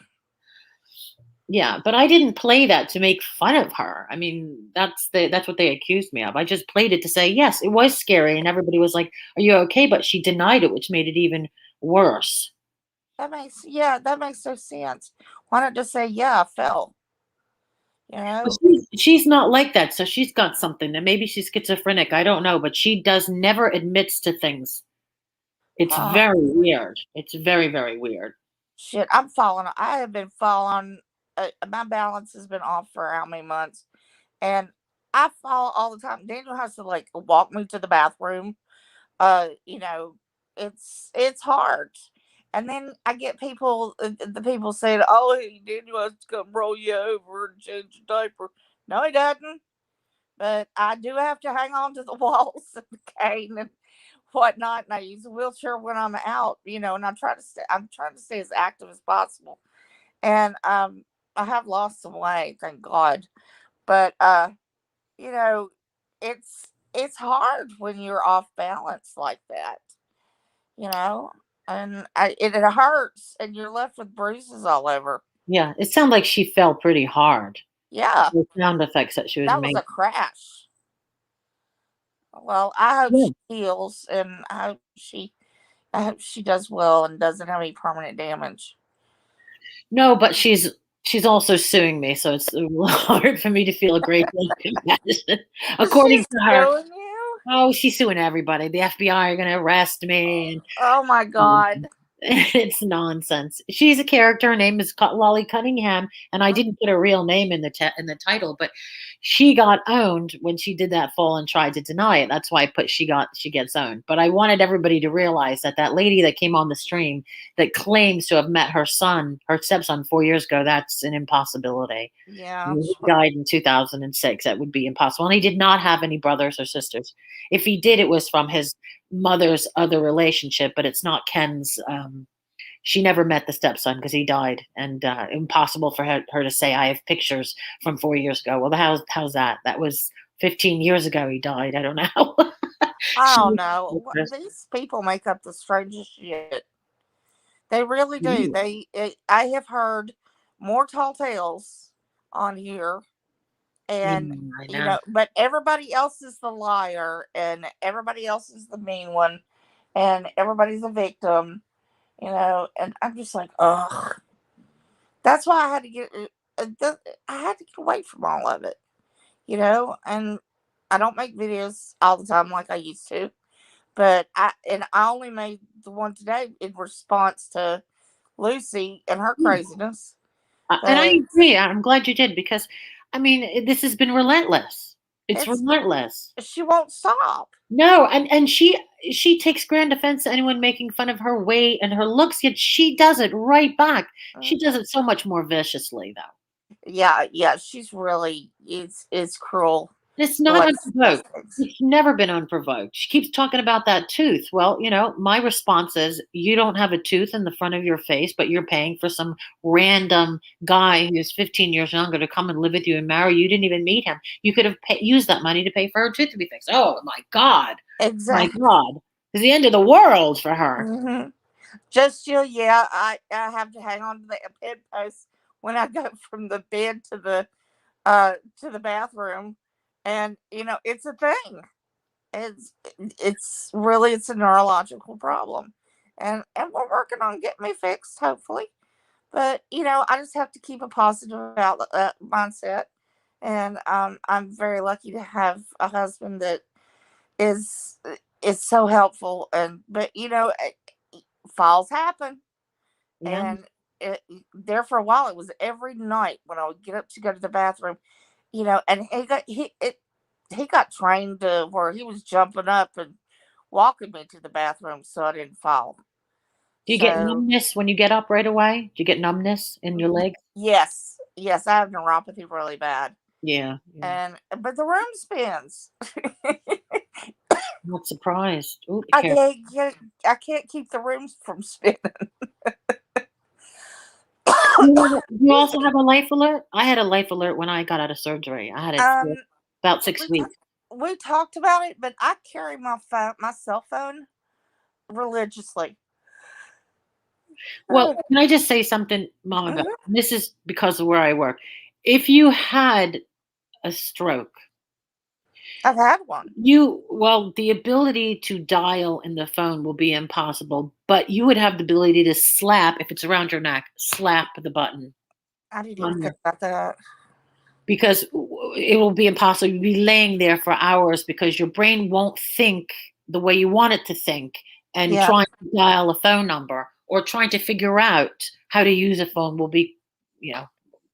Yeah, but I didn't play that to make fun of her. I mean, that's what they accused me of. I just played it to say, yes, it was scary, and everybody was like, "Are you okay?" But she denied it, which made it even worse. That makes no sense. Why not just say, yeah, I fell? You But know? she's not like that, so she's got something. And maybe she's schizophrenic. I don't know, but she does never admits to things. It's Huh. very weird. It's very, very weird. Shit, I'm falling. I have been falling. My balance has been off for how many months? And I fall all the time. Daniel has to like walk me to the bathroom. You know, it's hard. And then I get people, the people saying, "Oh, he did was to come roll you over and change your diaper." No, he doesn't. But I do have to hang on to the walls and the cane and whatnot. And I use a wheelchair when I'm out, and I'm trying to stay as active as possible. And I have lost some weight, thank God. But you know, it's hard when you're off balance like that, you know, and it hurts, and you're left with bruises all over. Yeah, it sounded like she fell pretty hard. Yeah, The sound effects that she was that was a making. crash. Well, I hope Yeah. she heals, and I hope she does well and doesn't have any permanent damage. No, but she's also suing me, so it's a little hard for me to feel a great deal of compassion. According She's to her, suing you? oh, she's suing everybody. The FBI are going to arrest me, Oh my and God. it's nonsense. She's a character. Her name is Lolly Cunningham, and I didn't put her real name in the title, but she got owned when she did that fall and tried to deny it. That's why I put she gets owned. But I wanted everybody to realize that that lady that came on the stream that claims to have met her stepson 4 years ago, that's an impossibility. Yeah. He died in 2006. That would be impossible. And he did not have any brothers or sisters. If he did, it was from his mother's other relationship, but it's not Ken's. She never met the stepson because he died, and impossible for her to say, "I have pictures from 4 years ago." Well, how's that? That was 15 years ago. He died. I don't know. I don't She, know. These people make up the strangest shit. They really do. I have heard more tall tales on here, yeah, and I know. but everybody else is the liar, and everybody else is the mean one, and everybody's a victim, and I'm just like, ugh. That's why I had to get away from all of it, and I don't make videos all the time like I used to, but I only made the one today in response to Lucy and her Yeah. craziness. And I But agree. I'm glad you did because, I mean, this has been relentless. It's it's relentless. she won't stop. No, and she takes grand offense to anyone making fun of her weight and her looks, yet she does it right back. She does it so much more viciously, though. Yeah, yeah, she's really it's cruel It's the not way she does unprovoked. things. It's never been unprovoked. She keeps talking about that tooth. Well, my response is you don't have a tooth in the front of your face, but you're paying for some random guy who's 15 years younger to come and live with you and marry you. You didn't even meet him. You could have used that money to pay for her tooth to be fixed. Oh my God. My Exactly. God. It's the end of the world for her. Hmm. Just you, yeah. I have to hang on to the bedpost when I go from the bed to the bathroom, and it's a thing. It's a neurological problem, and we're working on getting me fixed, hopefully. But I just have to keep a positive mindset, and I'm very lucky to have a husband that is is so helpful. And but falls happen, Yeah. and there for a while it was every night when I would get up to go to the bathroom, and he got trained to where he was jumping up and walking me to the bathroom so I didn't fall. Do you get So numbness when you get up right away? Do you get numbness in your legs? yes, yes, I have neuropathy really bad, Yeah. Yeah. and but the room spins. Not surprised. Ooh, be I careful. I can't keep the rooms from spinning. Do you Excuse also me. have a life alert? I had a life alert when I got out of surgery. I had it for Um, about 6 we weeks. we talked about it, but I carry my cell phone religiously. Well, can I just say something, Mama Beth? Mhm. This is because of where I work. If you had a stroke, I've had one. the ability to dial in the phone will be impossible, but you would have the ability to slap, if it's around your neck, slap the button I didn't even on think your, about that. because it will be impossible. You'll be laying there for hours because your brain won't think the way you want it to think, and Yeah, trying to dial a phone number or trying to figure out how to use a phone will be, you know,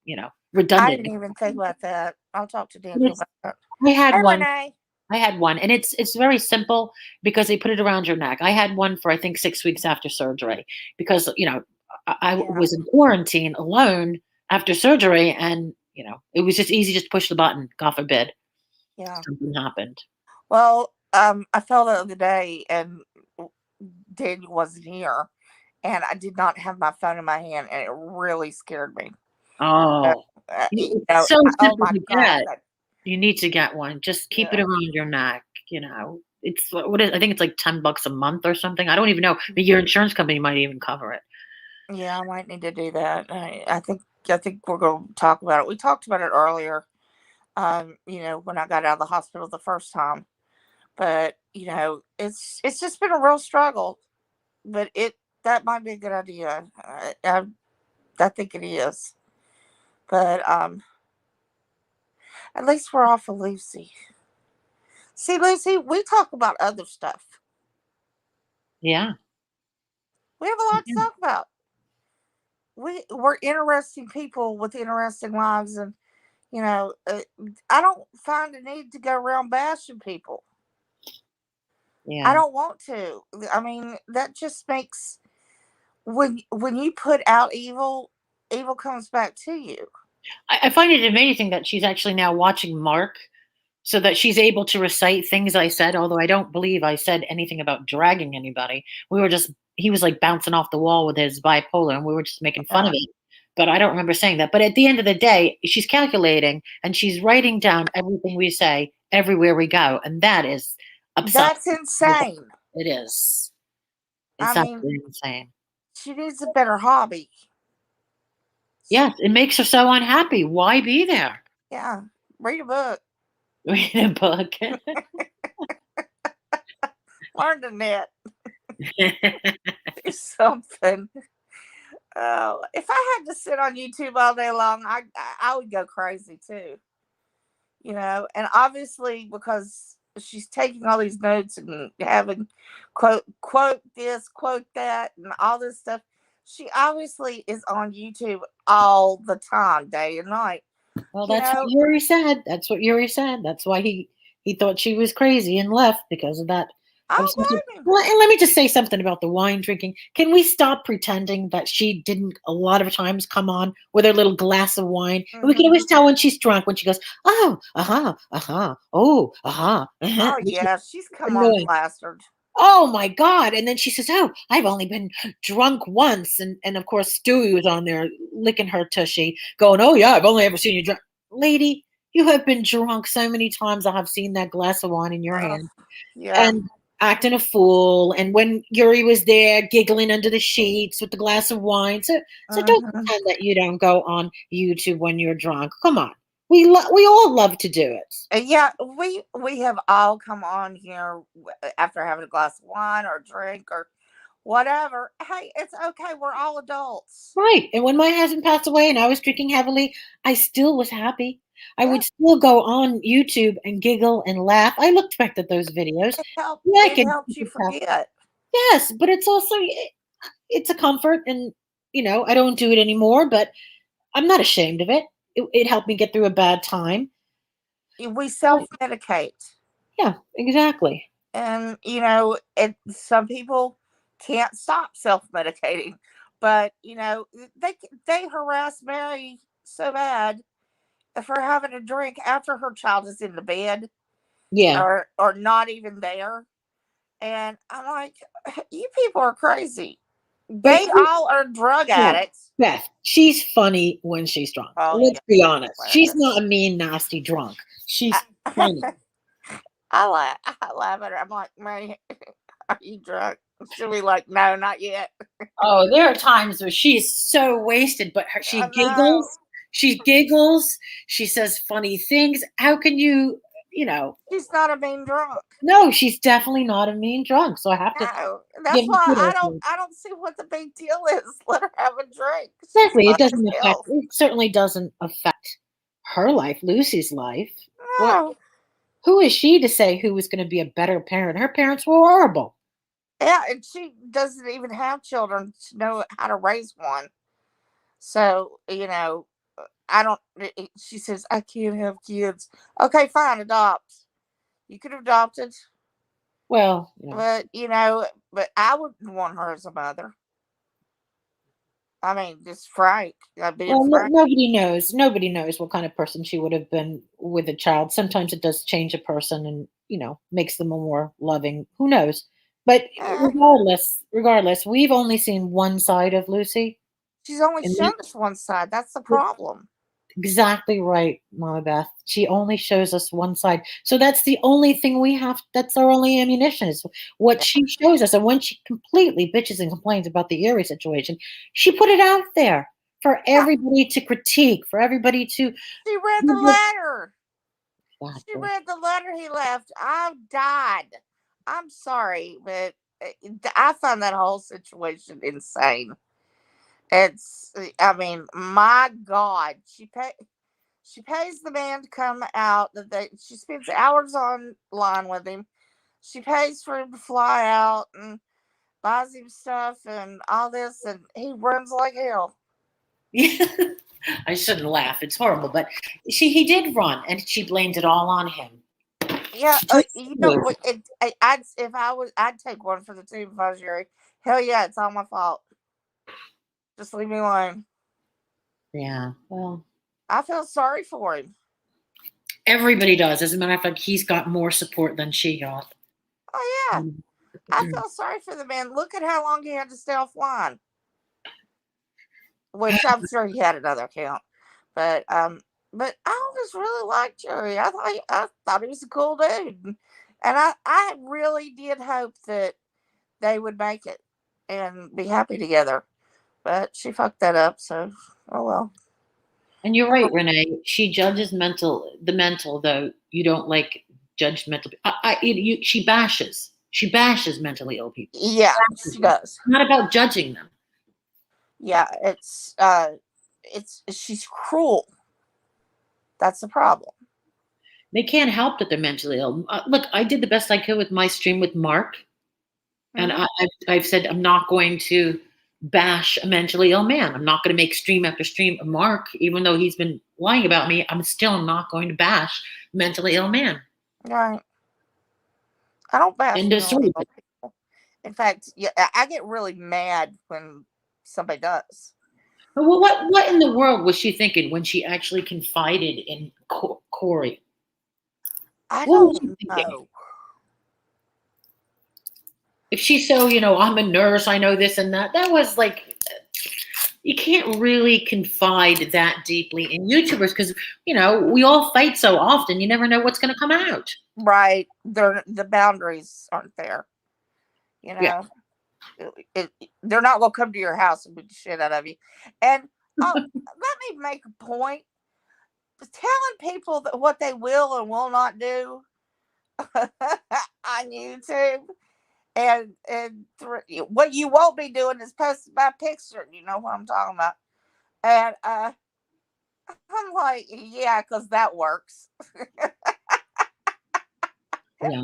I redundant. didn't even think about that. I'll talk to And Daniel about that. I had Hey, one. Renee. I had one, and it's very simple because they put it around your neck. I had one for I think 6 weeks after surgery because I Yeah, was in quarantine alone after surgery, and it was just easy just to push the button. God forbid yeah. something happened. Well, I fell the other day and Daniel wasn't here, and I did not have my phone in my hand, and it really scared me. Uh, Oh, it's so oh simple my to God, get. You need to get one. Just keep it yeah, around your neck. It's what is I think it's like $10 a month or something. I don't even know, but your insurance company might even cover it. yeah, I might need to do that. I think we're going to talk about it. We talked about it earlier. When I got out of the hospital the first time, but it's just been a real struggle. But that might be a good idea. I think it is. But at least we're off of Lucy. See, Lucy, we talk about other stuff. Yeah. We have a lot to talk about. We're interesting people with interesting lives, and you know, uh, I don't find a need to go around bashing people. I Yeah. don't want to. I mean, that just makes when you put out evil, evil comes back to you. I find it amazing that she's actually now watching Mark so that she's able to recite things I said, although I don't believe I said anything about dragging anybody. He was like bouncing off the wall with his bipolar and we were just making fun Yeah, of it. But I don't remember saying that. But at the end of the day, she's calculating and she's writing down everything we say everywhere we go. And that is upsetting. that's insane. It is. I It's mean, absolutely insane. she needs a better hobby. Yes, it makes her so unhappy. Why be there? Yeah, read a book, Read a book. learn the net, do something. Oh, if I had to sit on YouTube all day long, I would go crazy too. And obviously because she's taking all these notes and having quote this, quote that, and all this stuff, she obviously is on YouTube all the time, day and night. Well, You that's what know, Yuri said. That's what Yuri said. That's why he thought she was crazy and left because of that I obsession. don't blame him. Well, and let me just say something about the wine drinking. Can we stop pretending that she didn't a lot of times come on with her little glass of wine? And we can Hmm. always tell when she's drunk when she goes, "Oh, uh-huh, uh-huh, oh, uh-huh, uh-huh." Oh Which is yeah, she's come on annoying. plastered. Oh my god, and then she says, "Oh, I've only been drunk once," and of course, Stewie was on there licking her tushy, going, "Oh, yeah, I've only ever seen you drunk." Lady, you have been drunk so many times, I have seen that glass of wine in your Oh hand, yeah. and acting a fool, and when Yuri was there, giggling under the sheets with the glass of wine, so don't Hmm. pretend that you don't go on YouTube when you're drunk. Come on. We all love to do it. Yeah, we have all come on here after having a glass of wine or a drink or whatever. Hey, it's okay. We're all adults. Right, and when my husband passed away and I was drinking heavily, I still was happy. I Yeah, would still go on YouTube and giggle and laugh. I looked back at those videos. Yeah, I it can helps you forget. yes, but it's also it's a comfort and, I don't do it anymore, but I'm not ashamed of it. It helped me get through a bad time. We But self medicate, yeah, exactly. and some people can't stop self medicating, but they harass Mary so bad for having a drink after her child is in the bed Yeah. or not even there. And I'm like, you people are crazy. But They all are drug no, addicts. Beth, she's funny when she's drunk. Oh Let's yeah, be honest. She's hilarious. not a mean, nasty drunk. I, She's funny. I laugh at her. I'm like, Mary, are you drunk? She'll be like, no, not yet. Oh, there are times where she's so wasted, but I know. she giggles, she says funny things. How can you know? She's not a mean drunk. No, she's definitely not a mean drunk. So I have to No, that's give her why kudos. For it. I don't see what the big deal is. Let her have a drink. She's Exactly, it fine as doesn't affect. hell. It certainly doesn't affect her life, Lucy's life. What? No, Who is she to say who was going to be a better parent? Her parents were horrible. yeah, and she doesn't even have children to know how to raise one. So I don't. She says I can't have kids. Okay, fine, adopt. You could have adopted, Well, but but I wouldn't want her as a mother. I mean, just frank. Being well, frank. nobody knows. Nobody knows what kind of person she would have been with a child. Sometimes it does change a person, and makes them more loving. Who knows? But Eh, regardless, we've only seen one side of Lucy, she's only and shown us one side. That's the that's problem. exactly right, Mama Beth. She only shows us one side, so that's the only thing we have. That's our only ammunition is what she shows us. And when she completely bitches and complains about the Erie situation, she put it out there for Yeah, everybody to critique, for everybody to she read the give her letter. She exactly. read the letter he left. I died. I'm sorry, but I find that whole situation insane. I mean, my God, she pays the man to come out. She spends hours online with him. She pays for him to fly out and buys him stuff and all this, and he runs like hell. Yeah. I shouldn't laugh. It's horrible, but he did run, and she blamed it all on him. Yeah, Good for you. what? I'd if I was, I'd take one for the team if I was Yuri. Hell yeah, it's all my fault. Just leave me alone. Yeah. Well, I feel sorry for him. everybody does. As a matter of fact, he's got more support than she got. Oh yeah, Mm. I feel sorry for the man. Look at how long he had to stay offline. Which I'm sure he had another account, but I always really liked Jerry. I thought he was a cool dude, and I really did hope that they would make it and be happy together. But she fucked that up, so oh well. And you're right, Renee. She judges the mental, though you don't like judgmental. She bashes. She bashes mentally ill people. Yeah, Bashes she them. does. Not about judging them. Yeah, it's she's cruel. That's the problem. They can't help that they're mentally ill. Look, I did the best I could with my stream with Mark, and Hmm. I've said I'm not going to bash a mentally ill man. I'm not going to make stream after stream of Mark, even though he's been lying about me. I'm still not going to bash a mentally ill man. Right. I don't bash End of mentally story. ill people. In fact, yeah, I get really mad when somebody does. Well, what in the world was she thinking when she actually confided in Corey? I What was she don't thinking? know. If she's so, I'm a nurse, I know this and that. That was like you can't really confide that deeply in YouTubers because we all fight so often. You never know what's going to come out. Right. The boundaries aren't there. You Yeah. know, they're not going to come to your house and beat the shit out of you. And let me make a point. Telling people what they will and will not do on YouTube, and what you won't be doing is posting my picture. You know what I'm talking about. And I'm like, yeah, because that works. Yeah.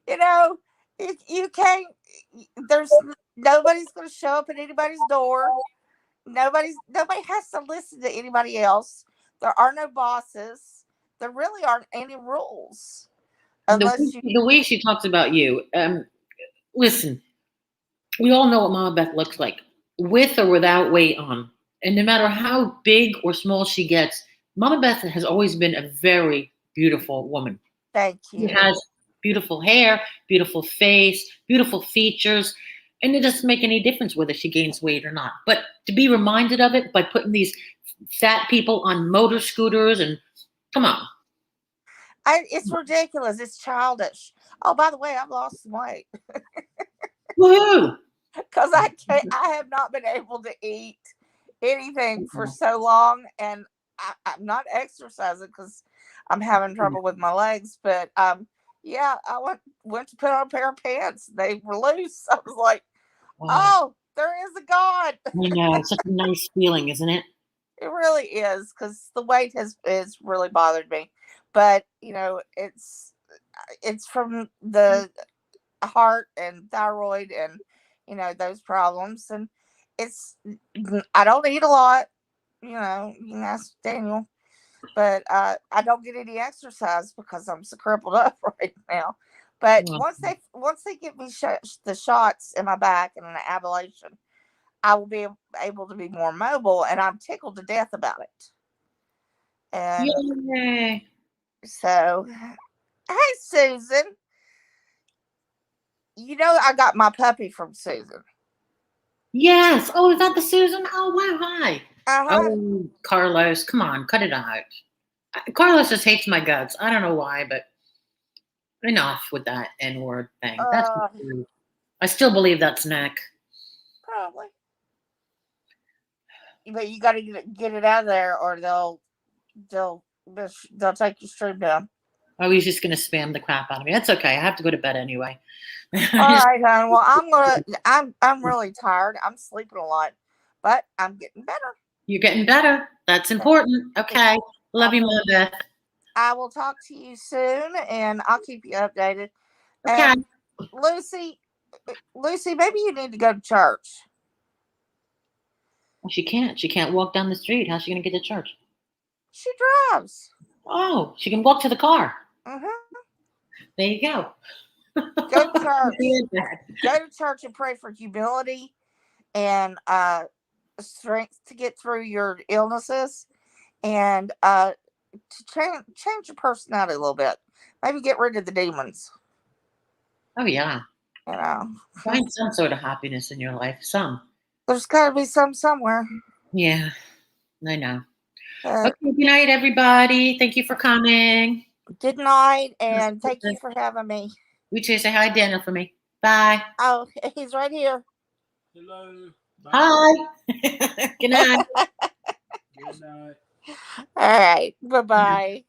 You know, you can't. There's nobody's going to show up at anybody's door. Nobody has to listen to anybody else. There are no bosses. There really aren't any rules And unless you. the way she talks about you, listen, we all know what Mama Beth looks like, with or without weight on. And no matter how big or small she gets, Mama Beth has always been a very beautiful woman. Thank She you. has beautiful hair, beautiful face, beautiful features, and it doesn't make any difference whether she gains weight or not. But to be reminded of it by putting these fat people on motor scooters and come on. It's ridiculous. It's childish. Oh, by the way, I've lost some weight Woohoo! because I have not been able to eat anything for so long, and I'm not exercising because I'm having trouble with my legs. But yeah, I went to put on a pair of pants. They were loose. I was like, Wow. oh, there is a God. I know. It's such a nice feeling, isn't it? It really is because the weight has really bothered me. But it's from the heart and thyroid and those problems, and it's I don't eat a lot. You can ask Daniel. But I don't get any exercise because I'm so crippled up right now. But Oh, once they give me the shots in my back and an ablation, I will be able to be more mobile, and I'm tickled to death about it. And yay. so, hey, Susan, I got my puppy from Susan. Yes. Oh, is that the Susan? Oh, wow. Hi. Uh-huh. Oh, Carlos, come on, cut it out. Carlos just hates my guts. I don't know why, but enough with that N-word thing. That's Uh, true. I still believe that's Nick. Probably. But you got to get it out of there, or they'll take your stream down. Oh, he's just gonna spam the crap out of me. That's okay. I have to go to bed anyway. All right, hon. Well, I'm really tired. I'm sleeping a lot, but I'm getting better. You're getting better. That's important. Okay. Love you, Mom Beth. I will talk to you soon, and I'll keep you updated. Okay. And Lucy, maybe you need to go to church. Well, she can't. She can't walk down the street. How's she gonna get to church? She drives. Oh, she can walk to the car. Mm-hmm. There you go. Go to church. Go to church and pray for humility and strength to get through your illnesses, and to change your personality a little bit. Maybe get rid of the demons. Oh yeah. Find some sort of happiness in your life. Some. There's got to be some somewhere. Yeah, I know. Okay, good night, everybody. Thank you for coming. Good night, and thank you for having me. You too. Say hi, Daniel, for me. Bye. Oh, he's right here. Hello. Bye. Hi. Good night. Good night. All right. Bye-bye.